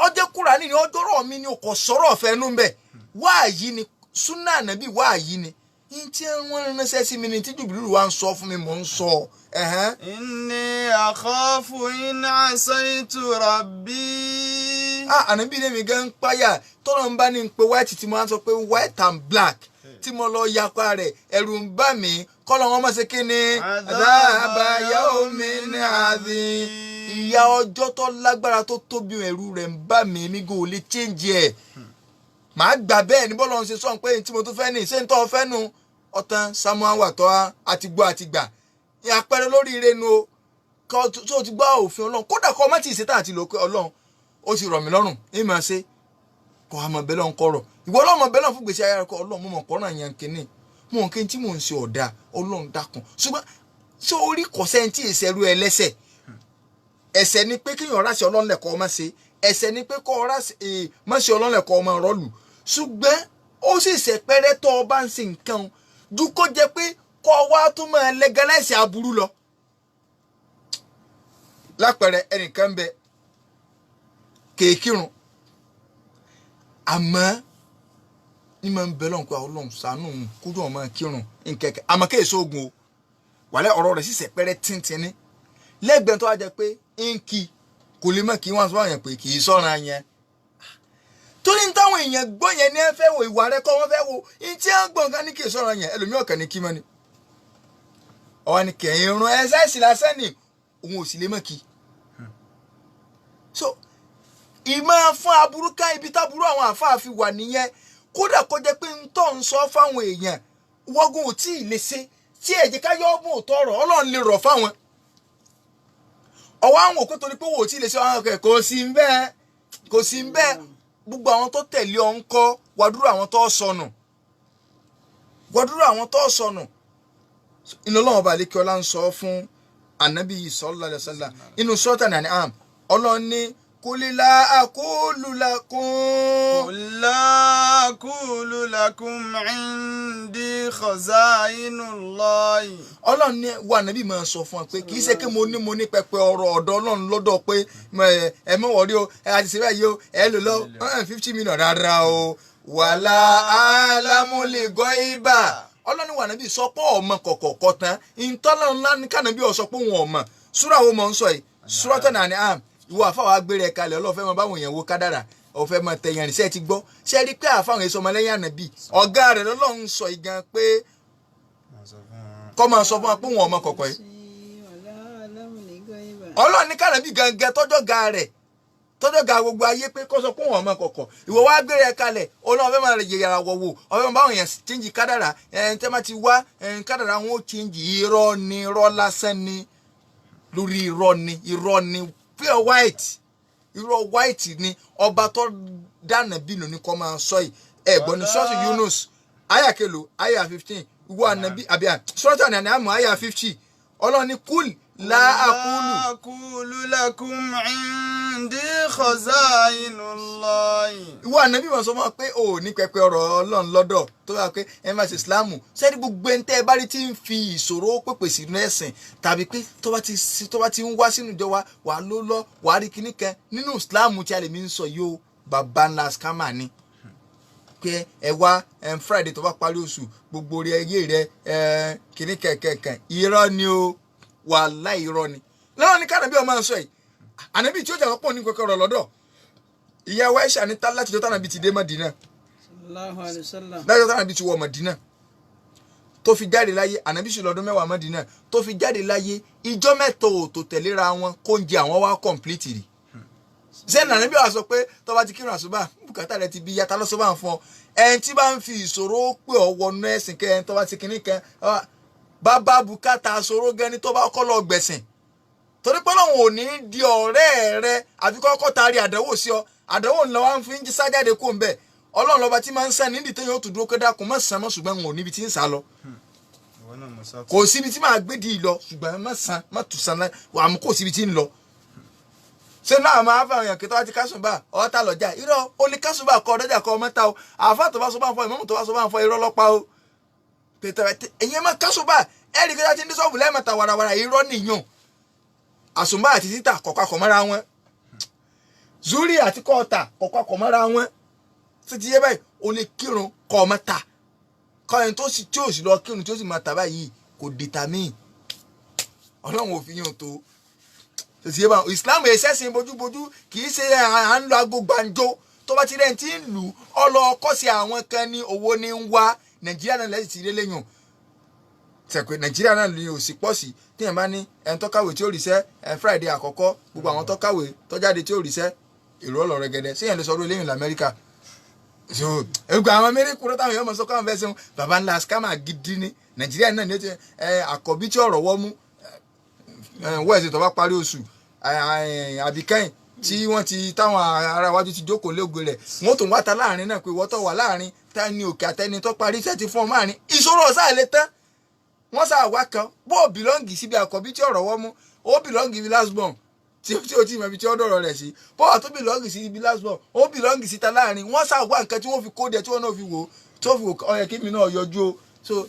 ọjọ́ Kùránì ni ọjọ́ rọ̀ mi ni kò sọ̀rọ̀ ọ̀fẹ́ nú bẹ́ẹ̀ wáàyí ni súnà ànábì wáàyí ni ní tí wọ́n ránṣẹ́ sí mi ni tí Jùbìlù wa ń sọ fún mi mò ń sọ. إني أخاف إن عصيت ربي. ànábì lèmi gan ń páyà tọ́lọ́run bá ní ń pe white tí mo á sọ pé white and black tí mo lọ yapa rẹ̀ ẹ̀rù ń bà mí kọ́lọ́ wọn mọ̀ sí kí ni àdáàbà yawmin adhim ìyà ọjọ́ tó lágbára tó tóbi ẹ̀rù rẹ̀ ń bà mí mi kò lè change ẹ̀ màá gbà bẹ́ẹ̀ ní bọ́lá ń ṣe sọ̀n pé tí mo tún fẹ́ ní ṣé ń tọ́ fẹ́ nu ọ̀tán samuel wà tọ́ àti gbọ́ àti gbà àpẹẹrẹ lórí ire nu o tó ti gbọ́ òfin Ọlọ́run kódà kọ́ ọmọ tí ì ṣe tá àti lò pé Ọlọ́run ó ti rọ̀ mí lọ́rùn ìmọ̀ ṣe kọ́ àmọ̀ bẹ́ẹ̀ lọ́n kọ́rọ̀ ìwọ ọlọ́mọ bẹ́ẹ̀ lọ́n fún gbèsè ayára kọ́ Ọlọ́run mo mọ̀ kọ́ràn yẹn kínní mo mọ̀ kí n tí mò ń ṣe ọ̀dà Ọlọ́run dákun ṣùgbọ́n ṣé orí kọ̀sẹ́ntì ìṣẹ́rú ẹlẹ́sẹ̀ ẹ̀ṣẹ̀ ni pé kíyàn ọ̀rá ṣe Ọlọ́run lẹ̀kọ́ ọmọ ṣe ẹ̀ṣẹ̀ ni pé kọ́ ọ̀rá má ṣe Ọlọ́run lẹ̀kọ́ ọmọ rọ́ọ̀lù ṣùgbọ́n ó sì ṣẹ̀pẹ́rẹ́ tó o bá ń ṣe nǹkan ju kó jẹ pé kọ́ wá tó máa legalize aburú lọ. lápẹẹrẹ ẹnìkan bẹ kéèkìrùn àmọ́ ní máa ń bẹ lọ́n pé Ọlọ́run ṣàánú kójú ọmọ kírun nkẹ̀kẹ́ àmọ́ kéèso ogun o wàlẹ́ ọ̀rọ̀ rẹ̀ sì ṣẹ̀pẹ́rẹ́ tíntìní lẹ́gbẹ̀ẹ́ tó wá jẹ pé nkì kò lè mọ̀ kí wọ́n sọ yẹn pé kì í sọ́ra yẹn torí ní táwọn èèyàn gbọ́ yẹn ní ẹ fẹ́ wo ìwà rẹ kọ́ wọ́n fẹ́ wo ìtí à ń gbọ̀n ká ní kì í sọ́ra yẹn ẹlòmíì ọ̀kan ní kí mọ́ ni ọ̀wá ni kẹ̀yìn rún ẹsẹ̀ sì lásán ni òun ò sì lè mọ̀ kí so ìmọ̀ fún aburú ká ibi táburú àwọn àfáà fi wà nìyẹn kódà kó jẹ́ pé ń tọ́ ń sọ fáwọn èèyàn wọ́gùn ò tí ì lè ṣe tí ẹ̀jẹ̀ ká yọ ọ̀bùn òótọ́ ọ̀rọ̀ ọlọ́run lè rọ̀ fáwọn ọwọ́ àwọn òkú torí pé wò ó tí ì lè ṣe àwọn ọkọ̀ kò sí ń bẹ́ẹ̀ gbogbo àwọn tó tẹ̀lé ọ ń kọ́ wàdúrà àwọn tó sọnù inú ọlọ́run ọba àlékè ọlá ń sọ fún ànábì sallallahu alaihi wasallam inú suratul An'am ọlọ́run ní kulila aqulu lakum indi khaza'inullahi. ọlọ́run ní wà ànábì máa sọ fún wa pé kì í ṣe kí mo ní pẹpẹ ọ̀rọ̀ ọ̀dọ̀ ọlọ́run lọ́dọ̀ pé ẹ mọ̀ wọ́rí o ẹ àti ṣe báyìí o ẹ lò lọ 50 million rárá o wàlá alamuli goiba ọlọ́ni wà níbi sọ pé ọmọ kọ̀kọ̀ tán ìtọ́lọ́ ńlá ní kànábí ọ̀sọ́ pé wọn ọmọ súrà wo mọ̀ ń sọ yìí Suratul An'am ìwọ àfáwọn agbèrè kalẹ̀ ọlọ́fẹ́ mọ báwọn èèyàn wo kádàrà ọ̀fẹ́ mọ tẹ̀yàn ṣe ti gbọ́ ṣe rí pé àfáwọn èso ọmọlẹ́yìn ànábì ọ̀gá rẹ̀ lọ́lọ́run sọ ìgan pé kọ́ máa sọ fún wa pé wọn ọmọ kọ̀kọ̀ yìí ọlọ́ni kànábí gangan tọ́jọ́ ga rẹ̀ tọ́jọ́ ga gbogbo ayé pé kó sọ pé wọn ọmọ kọ̀kọ̀ ìwọ wá gbére kalẹ̀ olóhùn fẹ́ máa rẹ̀ yàrá wọ̀wọ̀ ọ̀fẹ́ máa báwọn èèyàn chíńjì kádàrà tẹ́ máa ti wá kádàrà wọn ó chíńjì irọ́ lásán ni lórí irọ́ ni pure white irọ́ white ni ọba tó dáná bínú ni kò máa sọ yìí ẹ̀gbọ́n ní sọ́ọ̀tù Yunus àyà kelo àyà 15 ìwọ ànábì àbíà sọ́ọ̀tù An'am àyà 50 ọlọ́ni kúl aqulu lakum indi khaza'inullahi. ìwọ ànábì wọn sọ fún wa pé o ní pẹpẹ ọ̀rọ̀ Ọlọ́run lọ́dọ̀ tó bá pé ẹ máa ṣe ìsìláàmù sẹ́ni gbogbo ẹni tẹ́ ẹ bá rí tí ń fi ìṣòro pèpè sínú ẹ̀sìn tàbí pé tó bá ti ń wá sínú ìjọ wa wà ló lọ wà á rí kíní kan nínú ìsìláàmù tí a lè mi ń sọ yìí o bàbá ńlá scammer ni pé ẹ wá Friday tó bá parí oṣù gbogbo orí ẹyẹ rẹ kíní kẹ̀kẹ̀kẹ̀ irọ́ ni o wàláhì irọ́ ni lọ́wọ́ ní kànábí ọmọ sọ yìí ànábì tí ó jà pọ̀ ní kẹ̀kẹ́ ọ̀rọ̀ lọ́dọ̀ ìyá wa Aisha ní láti jọ tánàbí ti dé Mádínà sallallahu alaihi wasallam láti jọ tánàbí ti wọ Mádínà tó fi jáde láyé ànábì sì lọ́dún 10 Mádínà tó fi jáde láyé ìjọ mẹ́ta ò tó tẹ̀léra wọn kó ń jẹ àwọn wá kọ̀m̀plìtì rí sẹ́ni ànábì wa sọ pé tó bá ti kírun àsùbá bùkátà rẹ ti bí yàtá lọ́sọ́bà ń fún ọ ẹni tí bá ń fi ìṣòro pé ọ wọnú ẹ̀sìn kẹ́ ẹni tó bá ti kíní kan bàbá bùkátà àṣòro gẹni tó bá kọ́ lọ gbẹ̀sìn torí pé lọ́wọ́ ò ní di ọ̀rẹ́ rẹ àfi kọ́kọ́ taari àdánwò sí ọ àdánwò ńlọ wá ń fi ń jí sájáde kó ń bẹ̀ ọlọ́run lọ́ba tí máa ń sàn nídìí téèyàn ó tún dúró kédà kó má sàn mọ́ ṣùgbọ́n wọn ò níbi tí ń sá lọ kò síbi tí máa gbé di lọ ṣùgbọ́n má tù sàn náà àmọ́ kò síbi tí ń lọ. ṣé náà máa fẹ́ àwọn èèyàn kí tó bá ti kásùnbà ọ̀tá lọ́jà irọ́ ó ní kásùnbà kọ́ ọ̀dọ́jà kọ́ ọmọ ta o àáfà tó bá sọ bá ń fọ ìmọ̀mù tó bá sọ bá ń fọ irọ́ lọ́pàá o ẹ̀yin máa kásùnbà ẹ̀rí kí wọ́n ti ní sọ́ọ̀bù lẹ́ẹ̀mẹ́ta warawara irọ́ nìyàn àsùnbà àti títà kọ̀kọ̀ mọ́ra wọn zuri àti kọ́ọ̀tà kọ̀kọ̀ mọ́ra wọn tó ti yé báyìí o lè kírun kọ́ ọmọ ta kọ́ ẹni tí ó sì lọ kírun tí ó sì máa tà báyìí kò determine ọlọ́run ò fi yàn tó tó ti yé báyìí Islam ẹ̀sẹ̀sìn bójúbójú kì í ṣe à ń lo aago gbàǹjo tó bá ti rẹ̀ ti ń lù ọ lọ kọ́ sí àwọn kan ní owó ní ń wá Nàìjíríà náà lẹ́sìn ti rí lẹ́yìn sẹ̀pẹ̀ Nàìjíríà náà lè ò sí pọ̀ sí tíyẹn bá ní ẹni tó kàwé tí ó ríṣẹ́ Friday àkọ́kọ́ gbogbo àwọn tó kàwé tó jáde tí ó ríṣẹ́ èrò ọ̀lọ́ rẹ̀ gẹ́dẹ́ síyẹn lè sọ orí lẹ́yìn l'Amẹ́ríkà so ẹgbẹ́ àwọn Amẹ́ríkà kúrò táwọn èèyàn mọ̀ sọ káwọn fẹ́ sẹ́wọ̀n baba ńlá scammer gidi ní Nàìjíríà náà ní ó ti àkọ́bí tí ọ̀rọ̀ wọ́ mú wẹ́ẹ̀sì tó bá parí oṣù àbíkẹ́yìn tí wọ́n ti táwọn ará iwájú ti jókòó lóògbé rẹ̀ wọ́n tó ń wáta láàrin náà pé wọ́tọ̀ wà láàrin tani òkè àtẹni tó parí iṣẹ́ ti fún ọ máàrin ìṣòro ọ̀sá lè tán wọ́n sá wá kan bó o bìlọ́ǹgì síbi àkọ́bí tí ọ̀rọ̀ wọ́ mú ó bìlọ́ǹgì bí last born tí o ti mọ̀ ibi tí ó dọ̀rọ̀ rẹ̀ sí bó o tó bìlọ́ǹgì sí ibi last born ó bìlọ́ǹgì síta láàrin wọ́n sá wá nǹkan tí wọ́n fi kóde tí wọ́n náà fi wò tí wọ́n fi wò ọyẹ kí mi náà yọjú o so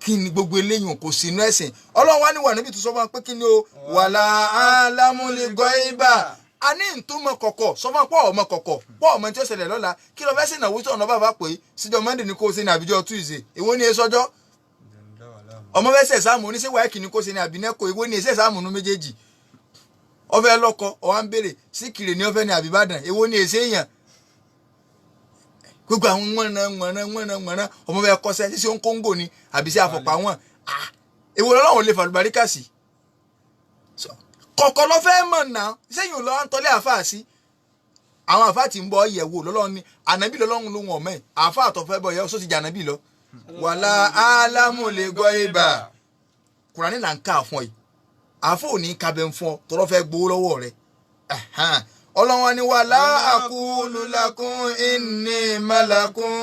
kí ni gbogbo eléyìí kò sínú ẹ̀sìn Ọlọ́run wá níwà níbi tó sọ fún wa pé kí ni o wàlà alámúlẹ̀gọ́ ibà a ní ìtumọ̀ kọ̀kọ̀ sọ fún pọ̀ ọmọ kọ̀kọ̀ pọ̀ ọmọ tí ó ṣẹlẹ̀ lọ́la kí lọ fẹ́ sí ìnáwó tí ọ̀nà bàbá pè é síjọ́ Monday ní kó o ṣe ní àbíjọ́ Tuesday èwo ni èso ọjọ́ ọmọ fẹ́ ṣe ẹ̀sáàmù oníṣẹ́wà ẹ̀kì ní kó ṣe ní àbínẹ́kọ̀ èwo ni èso ẹ̀sáàmù nú méjèèjì ọfẹ́ lọ́kọ ọwá ń béèrè sí kìrè ní ọfẹ́ ní àbíbàdàn èwo ni èso èèyàn gbogbo àwọn wọ̀nà ọmọ fẹ́ kọ́ṣẹ́ ṣíṣe ń kóńgò ni àbí sí àfọ̀pá wọn èwo lọ́wọ́ lè fàlùbáríkà sí kọ̀kọ̀ lọ fẹ́ mọ̀ náà sẹ́yìn lọ́wọ́ ń tọ́lé àfáà sí àwọn àfáà tí ń bọ̀ yẹ̀wò lọ́lọ́run ní ànábì lọ́lọ́run ló wọ̀n mẹ́ àfáà tó fẹ́ bọ̀ yẹ sọ ti jà ànábì lọ. wàlá alámúlẹ̀ gọ́ ibà Kùránì là ń ká fún yìí àfọ ò ní kábẹ́ ń fún ọ tọ́lọ́ fẹ́ gbowó lọ́wọ́ rẹ̀. ọlọ́wọ́n ni wàlá àkúlù lakum inni malakun.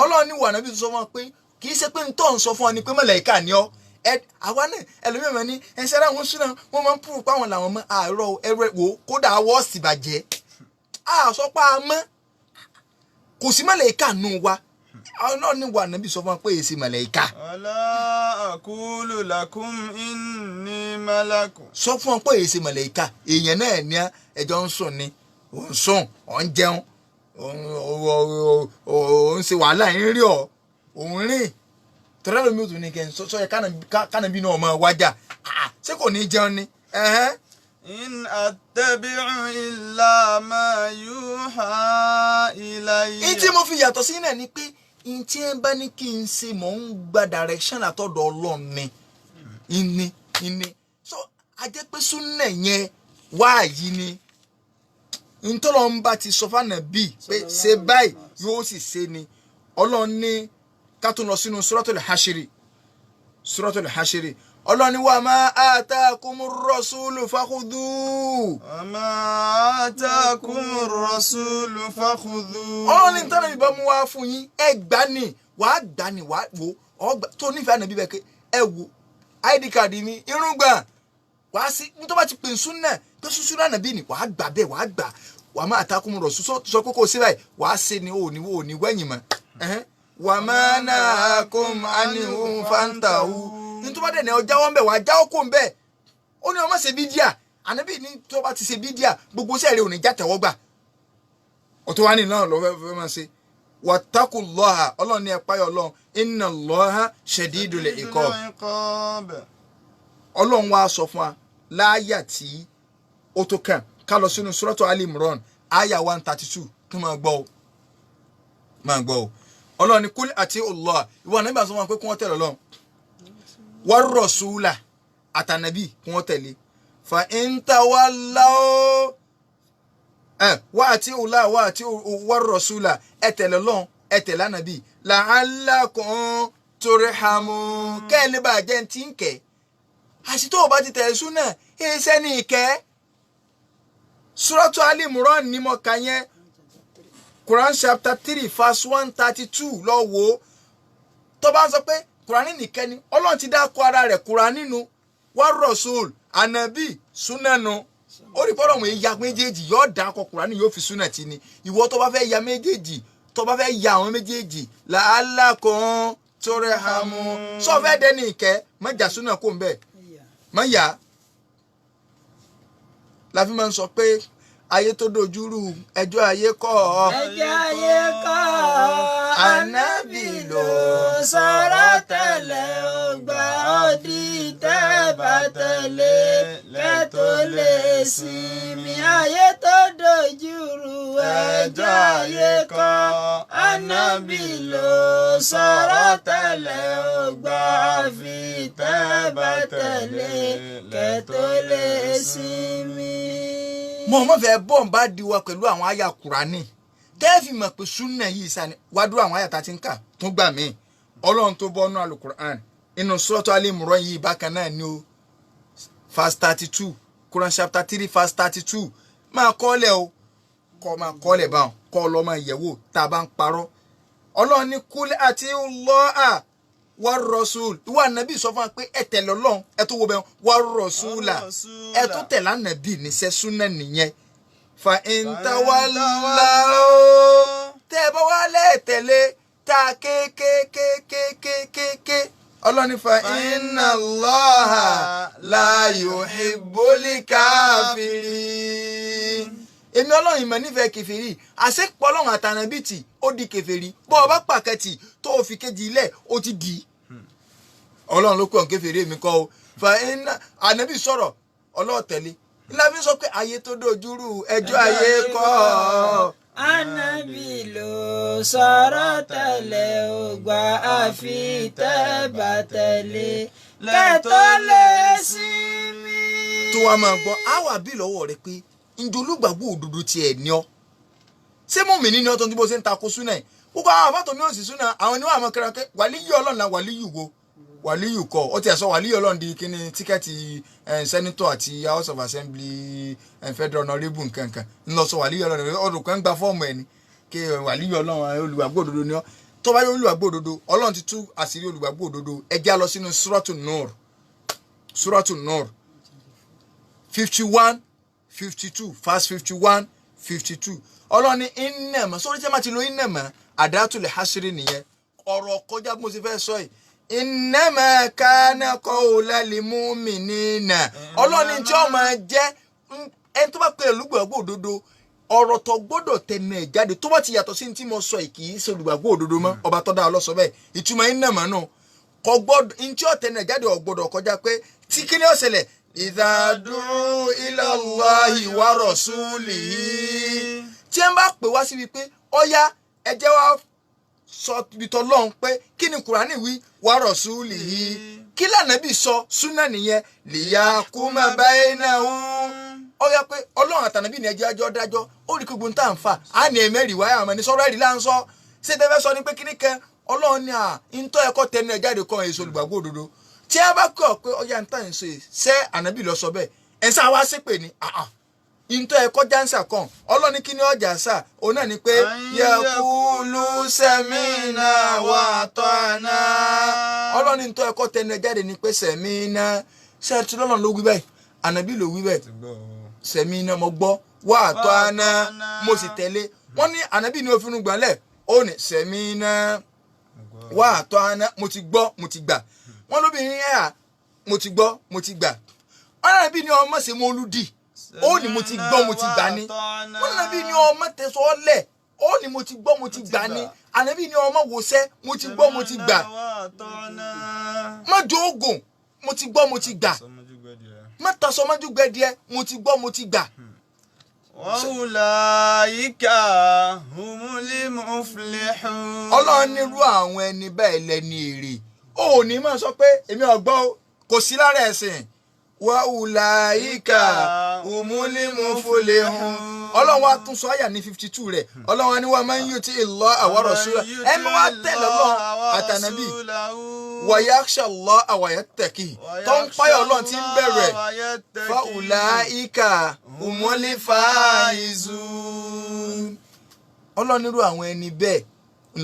ọlọ́run ní wà ànábì tó sọ fún ọ pé kì í ṣe pé ń tọ́ ń sọ fún ọ ni pé màláíkà ni ọ́ àwa náà ẹlòmíràn ní ẹsẹ̀ ara wọn súná wọn máa ń púrò páwọn làwọn mọ àárọ̀ ẹrẹ wò kódà àwọ̀ sì bàjẹ́ àsọpá mọ́ kò sí màláíkà nù wa ọlọ́run ní wà ànábì sọ fún wa pé èsì màláíkà. wala aqulu lakum inni malakun. sọ fún wa pé èsì màláíkà èèyàn náà ní ẹjọ́ ń sùn ni ò ń sùn ò ń jẹun ò ń ṣe wàhálà ń rí ọ òun rìn tọ́lá lómi ò tún ní kẹ́ sọ yẹ kánàbí náà ọmọ wájà ṣé kò ní jẹun ni. in attabi'u illa ma yuha ilayya. ìtí mo fi yàtọ̀ sí náà ni pé ìtí ẹ bá ní kí n ṣe mò ń gba direction àtọ̀dọ̀ Ọlọ́run ni ìní so ajẹ́ pé súnà yẹn wáàyí ni ntọ́lọ́run bá ti sọ fánà bíi pé ṣe báyìí yóò sì ṣe ni Ọlọ́run ní ká tún lọ sínú Suratul Hashiri Ọlọ́run ní wa ma atakumur rasulu fakhudhu. wa ma atakumur rasulu fakhudhu. Ọlọ́run ní tánà bí bá mú wá fún yín ẹ gbà ní wàá gbà ní wàá wò ọgbà tó nífẹ̀ẹ́ ànábì bẹ́ẹ̀ kẹ́ ẹ wò id card ní irúgbà wàá sí ní tó bá ti pè ń sún náà pé súnṣún náà nàbí ni wàá gbà bẹ́ẹ̀ wàá gbà wa ma atakumur rasulu sọ pé kò sí báyìí wàá ṣe ni òní wẹ̀yìn mọ́. wa ma nahakum anhu fantahu. Nítorí bá dẹ̀ ní ọjà wọn bẹ̀ wá jáwọ́ kó ń bẹ̀ ó ní ọmọ ṣe bídíà ànábì ní tó bá ti ṣe bídíà gbogbo sẹ́ẹ̀rẹ̀ ò ní já tẹ̀wọ́ gbà ọ̀tọ̀ wa ní náà lọ́wọ́ fẹ́ máa ṣe wattaqullaha Ọlọ́run ní ẹ páyà Ọlọ́run innallaha shadidul iqab. Ọlọ́run wa sọ fún wa láyà tí ó tó kàn ká lọ sínú suratu Ali Imran àyà 132 kí máa gbọ́ o Ọlọ́run ní kúlẹ̀ àti Allah ìwọ ànábì àti wọn pé kí wọ́n tẹ̀lé Ọlọ́run warrasula àtànàbí kí wọ́n tẹ̀lé fa in tawallaw wá àti Allah wá àti warrasula ẹ tẹ̀lé Ọlọ́run ẹ tẹ̀lé ànàbí la'allakum turhamun kẹ́lẹ́ bá jẹ́ ti ń kẹ́ àṣìtò ọba ti tẹ̀lé súnà ẹsẹ̀ ní ìkẹ́ Suratu Ali Imran ní mọ̀ọ́ká yẹn Quran chapter 3 verse 132 lọ wò ó tó bá ń sọ pé Kùránì nìkan ni Ọlọ́run ti dákọ ara rẹ̀ Kùránì nínú wá rọ̀sùl ànàbì súnànù ó rí fọ́rọ̀ wọn ya méjèèjì yóò dákọ Kùránì yóò fi súnà tì ní ìwọ tó bá fẹ́ ya méjèèjì tó bá fẹ́ ya àwọn méjèèjì la'allakum turhamun sọ fẹ́ dẹ́ni ìkẹ́ mọ́jà súnà kó ń bẹ̀ mọ́ yá la fi máa ń sọ pé ayé tó dojúrú ẹjọ́ ayé kọ́ ẹjọ́ ayé kọ́ ànábì ló sọ̀rọ̀ tẹ́lẹ̀ ọgbà ọdí tẹ́bà tẹ̀lé kẹ́tó lè sinmi ayé tó dojúrú ẹjọ́ ayé kọ́ ànábì ló sọ̀rọ̀ tẹ́lẹ̀ ọgbà fi tẹ́bà tẹ̀lé kẹ́tó lè sinmi. mo mọ̀ fẹ́ bọ́ọ̀n bá di wa pẹ̀lú àwọn àyà Kùránì tẹ́ẹ̀fì mọ̀ pé súnà yìí sani wádùú àwọn àyà tá a ti ń kà tún gbà mí Ọlọ́run tó bọ́ọ̀nù Al-Qur'an inú Suratu Ali Imran yìí bákan náà ni o verse 32 Quran chapter 3 verse 32 máa kọ́lẹ̀ o máa kọ́lẹ̀ báwọn kọ́ ọ lọ́ máa yẹ̀wò tá a bá ń parọ́ Ọlọ́run ní kul ati'ullaha war-rasul ìwọ ànábì sọ fún wa pé ẹ tẹ̀lé Ọlọ́run ẹ tó wo bẹ́ẹ̀ war-rasula ẹ tó tẹ̀lé ànábì níṣẹ́ súnà nìyẹn fa in tawallaw tẹ́ ẹ bá wá lẹ́ẹ̀tẹ̀lé tá a kékékékékéké Ọlọ́run ní fa inna Allaha la yuhibbul kafirin. Èmi Ọlọ́run ìmọ̀ nífẹ̀ẹ́ kèfèrí àṣepọ̀ Ọlọ́run àtànàbí tì ó di kèfèrí bọ́ ọ bá pàkẹ́tì tó o fi kejì ilẹ̀ ó ti di Ọlọ́run ló kọ́ ọ̀n kèfèrí èmi kọ́ o fa iná ànàbí sọ̀rọ̀ Ọlọ́run tẹ̀lé ńlá fi sọ pé ayé tó dojúrú ẹjọ́ ayé kọ́ ànábì ló sọ̀rọ̀ tẹ́lẹ̀ ọgbà àfi tẹ́bà tẹ̀lé kẹ́tó lè sinmi. tó wàá máa gbọ́ á wà bí lọ́wọ́ rẹ pé olùgbàgbọ́ òdodo tiẹ̀ ní ọ ṣé mùmínì ni ọ tó ń tí bó ṣe ń takò súnà yìí gbogbo àwọn àbátò ní òsì súnà àwọn níwọ̀n àmọ́ kẹrẹ wàlíyù ọlọ́run náà wàlíyù wo wàlíyù kọ ó ti ẹ̀ sọ wàlíyù ọlọ́run di kíní tíkẹ́ẹ̀tì sẹ́nitọ̀ àti house of assembly federal honourable nkankan ńlọ sọ wàlíyù ọlọ́run ọdún kan gba fọ́ọ̀mù ẹ̀ ni kí wàlíyù ọlọ́run olùgbàgbọ́ òdodo ni ọ tó bá yẹ olùgbàgbọ́ òdodo ọlọ́run ti tú àṣírí olùgbàgbọ́ òdodo ẹ já lọ sínú Suratu Nur 51 52 verse 51 52 ọlọ́run ní innama sórí tí a máa ti lo innama àdátulẹ̀ hasiri nìyẹn ọ̀rọ̀ kọjá bí mo ti fẹ́ sọ yìí innama kana qawlal mu'minina ọlọ́run ní tí ó máa jẹ́ ẹni tó bá pè é olùgbàgbọ́ òdodo ọ̀rọ̀ tó gbọ́dọ̀ tẹnu ẹ̀ jáde tó bá ti yàtọ̀ sí ní tí mo sọ yìí kì í ṣe olùgbàgbọ́ òdodo mọ́ ọba tó dá ọ lọ́sọ bẹ́ẹ̀ ìtumọ̀ innama náà kò gbọ́dọ̀ ní tí ó tẹnu ẹ̀ jáde ò gbọ́dọ̀ kọjá pé tí kí ni ó ṣẹlẹ̀ idha du'u ila Allahi wa rasulihi tí ẹ bá pè wá síbi pé ọ̀yá ẹ jẹ́ wá sọ ibi tó lọ́hùn pé kí ni Kùránì wí wa rasulihi kí l'Ànábì sọ súnà nìyẹn liyahkuma bainahum ọ̀yá pé ọlọ́run àtànàbí ni ẹjẹ́ ọjọ́ dájọ́ ó rí gbogbo tá à ń fà á ní ẹ̀mẹ́rì wáyà àmọ́ ní sọ́rọ́ ẹ̀rí là ń sọ ṣé tẹ́fẹ́ sọ ni pé kíní kan ọlọ́run ni ntọ́ ẹ̀kọ́ tẹnu ẹ̀ jáde kan èso olùgbàgbọ́ òdodo tí a bá kọ̀ pé ọ̀yá ń tà ń ṣe ṣé ànábì lọ sọ bẹ́ẹ̀ ẹ̀ sá wá sí pé ni ntọ́ ẹ̀kọ́ jáǹsà kan ọlọ́ni kí ni ọjà sà òun náà ni pé yaqulu sami'na wa ata'na ọlọ́ni ntọ́ ẹ̀kọ́ tẹnu ẹ̀ jáde ni pé sami'na ṣé ẹ ti lọ́nà ló wí bẹ́ẹ̀ ànábì ló wí bẹ́ẹ̀ sami'na mo gbọ́ wa ata'na mo sì tẹ̀lé wọ́n ní ànábì ní òfin gbọ́nlẹ̀ ó ní sami'na wa ata'na mo ti gbọ́ mo ti gbà wọ́n lóbìnrin ẹ̀ mo ti gbọ́ mo ti gbà ànábì ní ọmọ ṣe mo lùdì ó ní mo ti gbọ́ mo ti gbà ní wọ́n nàbí ní ọmọ tẹ̀sọ́ ọlẹ̀ ó ní mo ti gbọ́ mo ti gbà ní ànábì ní ọmọ wòṣẹ́ mo ti gbọ́ mo ti gbà má jọ oògùn mo ti gbọ́ mo ti gbà má tasọ májú gbẹdìẹ mo ti gbọ́ mo ti gbà. wa ulaika humul muflihun. ọlọ́run nírú àwọn ẹni bẹ́ẹ̀ lẹ́ni èrè ó ní máa sọ pé èmi ọ̀gbọ́n kò sí lára ẹ̀sìn wa ulaika humul muflihun ọlọ́run wa tún sọ àyà ní 52 rẹ̀ ọlọ́run ni wa man yuti Allaha wa rasulahu ẹ máa wá tẹ̀lé ọlọ́run àtànàbí wa yakhsha Allaha wa yattaqi tó ń páyọ̀ ọlọ́run tí ń bẹ̀rù ẹ̀ fa ulaika humul faizun ọlọ́run nírú àwọn ẹni bẹ́ẹ̀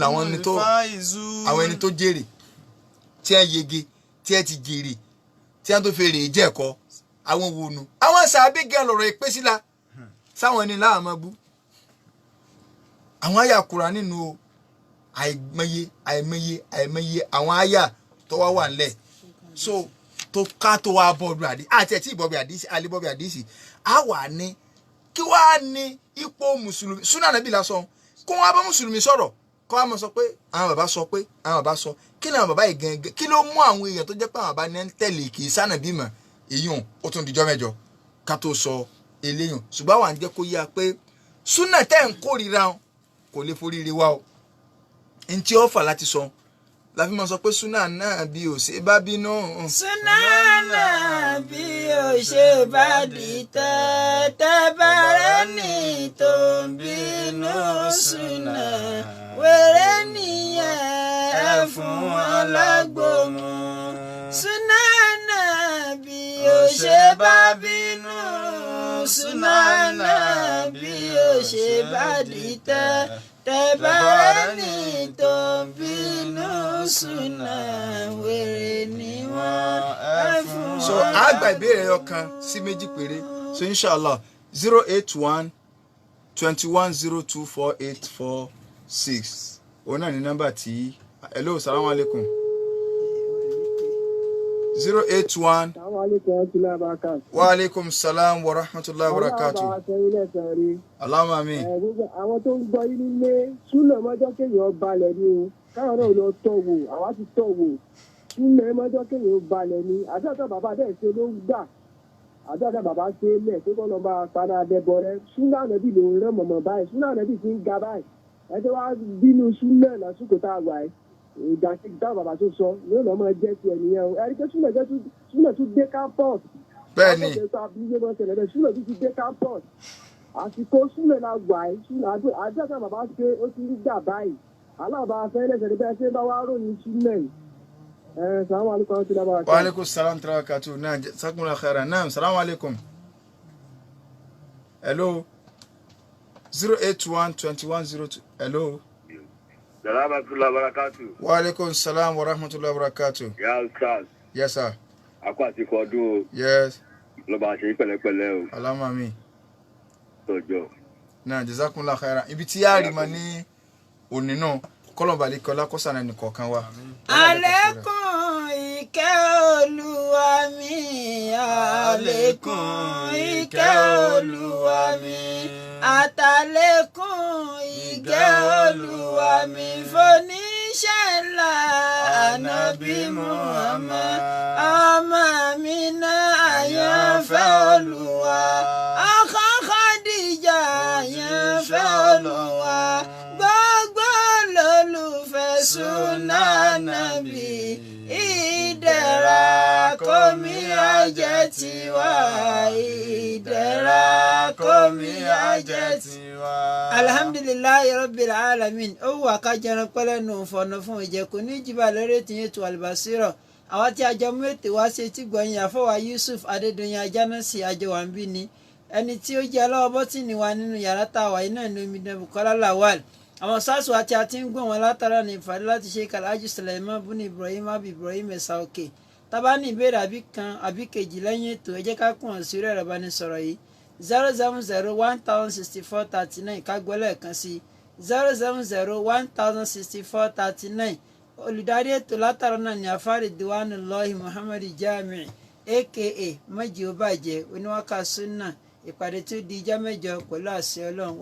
làwọn ẹni tó jèrè tí ẹ yege tí ẹ ti jèrè tí a tó fèrè ìjẹ́ẹ̀kọ́ àwọn wònú àwọn sàbí gẹ́ lọ́rọ̀ ìpè síla sáwọn ẹni láàmú bú àwọn àyà Kùránì nínú àìmọye àwọn àyà tó wà ńlẹ̀ so tó ká tó wá bọ́ọ̀dù àdí àti ẹ̀tí ìbọ̀bì àdísì alíbọ̀bì àdísì á wà ní kí wàá ní ipò mùsùlùmí súnà nàbí lásán kó wọn bá mùsùlùmí sọ̀rọ̀ kó wọn mọ̀ sọ pé àwọn bàbá sọ pé àwọn bàbá sọ kí ni àwọn bàbá yìí gangan kí ló mú àwọn èèyàn tó jẹ́ pé àwọn bàbá ní ń tẹ̀lé kì í sànà bímọ èèyàn ó tún dijọ́ mẹ́jọ ká tó sọ eléyàn ṣùgbọ́n àwọn àǹjẹ́ kó yá pé súnà tẹ́ ń kórìíra kò lè foríire wá o ntí ó fà láti sọ la fi máa sọ pé súnà náà bí ò ṣe bá bínú. súnà náà bí ò ṣe bá dìtẹ̀ tẹ́ bẹ̀rẹ̀ ní tó ń bínú súnà wèrè nìyẹn ẹ fún wọn lágbòmù. súnà náà bí ò ṣe bá bínú súnà náà bí ò ṣe bá dìtẹ̀ tẹ́bẹ̀rẹ̀ ní tó ń bínú súnà wèrè ni wọ́n ẹ fún wọn. so àgbà ìbéèrè ọkàn sí méjì péré so inshallah 081 21024846 òun náà ní nọ́mbà tí hello salamu alaikum 081 wa alaikum salam wa rahmatullahi wa barakatuh. Allahumma amin. Àwọn tó ń gbọ́ yín nílé súnà mọ́jọ́ kéèyàn balẹ̀ ni o káwọn náà lọ tọ̀ wò àwa ti tọ̀ wò súnà mọ́jọ́ kéèyàn balẹ̀ ni àdúrà bàbá dẹ̀ ṣe ló ń gbà àdúrà bàbá ṣe lẹ̀ tó kọ́ lọ bá padà dẹ̀bọ̀ rẹ súnà ànábì ló ń rẹ́ mọ̀mọ́ báyìí súnà ànábì ti ń ga báyìí ẹ tó wá bínú súnà lásìkò tá a wà ẹ́ ìdàkejì táwọn bàbá tó sọ yóò lọ́ máa jẹ́ ti ẹ̀nìyẹn o ẹ̀rí pé súnà tún dé campus. bẹ́ẹ̀ni súnà tún ti dé campus àsìkò súnlẹ̀ la gbà ẹ́ súnlẹ̀ àdúrà bàbá ṣe ó ti ń gbà báyìí aláàbá fẹ́ lẹ́sẹ̀ ní bẹ́ẹ̀ ṣe bá wá ròyìn súnlẹ̀ yìí. Salamu alaikum wa rahmatullahi wa barakatuh. Wa alaikum salam wa barakatuh. Naam, jazakumullahu khairan. Naam, salamu alaikum. Hello. 081-2102. Hello. Salamu alaikum wa barakatuh. Wa alaikum salam wa rahmatullahi wa barakatuh. Ya Ustaz. Yes, sir. Akọ àsìkò ọdún o. Yes. Lọ bá ṣe pẹ̀lẹ́pẹ̀lẹ́ o. Alama mi. Tọ́jọ́. Naam, jazakumullahu khairan. Ibi tí a rí ma ní òní náà, kọ́lọ̀ balẹ̀ kọ́lá kọ́sà náà nìkan kan wá. Àlékún ìkẹ́ Olúwa mi, àlékún ìkẹ́ Olúwa mi, àtàlékún ìkẹ́ Olúwa mi fóníṣẹ́ ńlá Ànábì Muhammad, ọmọ mi náà àyànfẹ́ Olúwa, ọkọ Khadija àyànfẹ́ Olúwa, gbogbo lólùfẹ́ súnà Nábì, ìdẹ̀ra kómi ajẹ́ tiwa, ìdẹ̀ra kómi ajẹ́ tiwa. Alhamdulillahi rabbil alamin. Ó wà ká jẹran pẹ́lẹ́ nù fọ̀nà fún ìjẹ̀kù ní jìbà lórí ètò yẹn tó Al-Basira. Àwa tí a jọ mú ètò wá sí etí gbọ̀nyìn àfọwà Yusuf Adédoyin Ajánásì Ajẹwàmbí ni ẹni tí ó jẹ́ ọlọ́wọ́ bọ́tìnì wa nínú yàrá táwa iná ní omidan Bukola Lawal. Àwọn SARS àti àti ń gbọ̀n wọn látara ní ìfàdé láti ṣe Alhaji Sulaiman Buni Ibrahim Abi Ibrahim Ẹ̀sà Òkè. Tábà ní ìbéèrè àbí kan àbí kejì lẹ́yìn ètò ẹ jẹ́ ká kún wọn sí orí ẹ̀rọ ìbánisọ̀rọ̀ yìí 070-1064-39 kágbọ́lẹ̀ kan sí 070-1064-39. Olùdarí ètò látara náà ní afárí Diwanullahi Muhammad Jamiu aka Májí ó bàjẹ́ oníwàkà súnà. Ìpàdé tó di ijọ́ mẹ́jọ pẹ̀lú àṣẹ Ọlọ́run.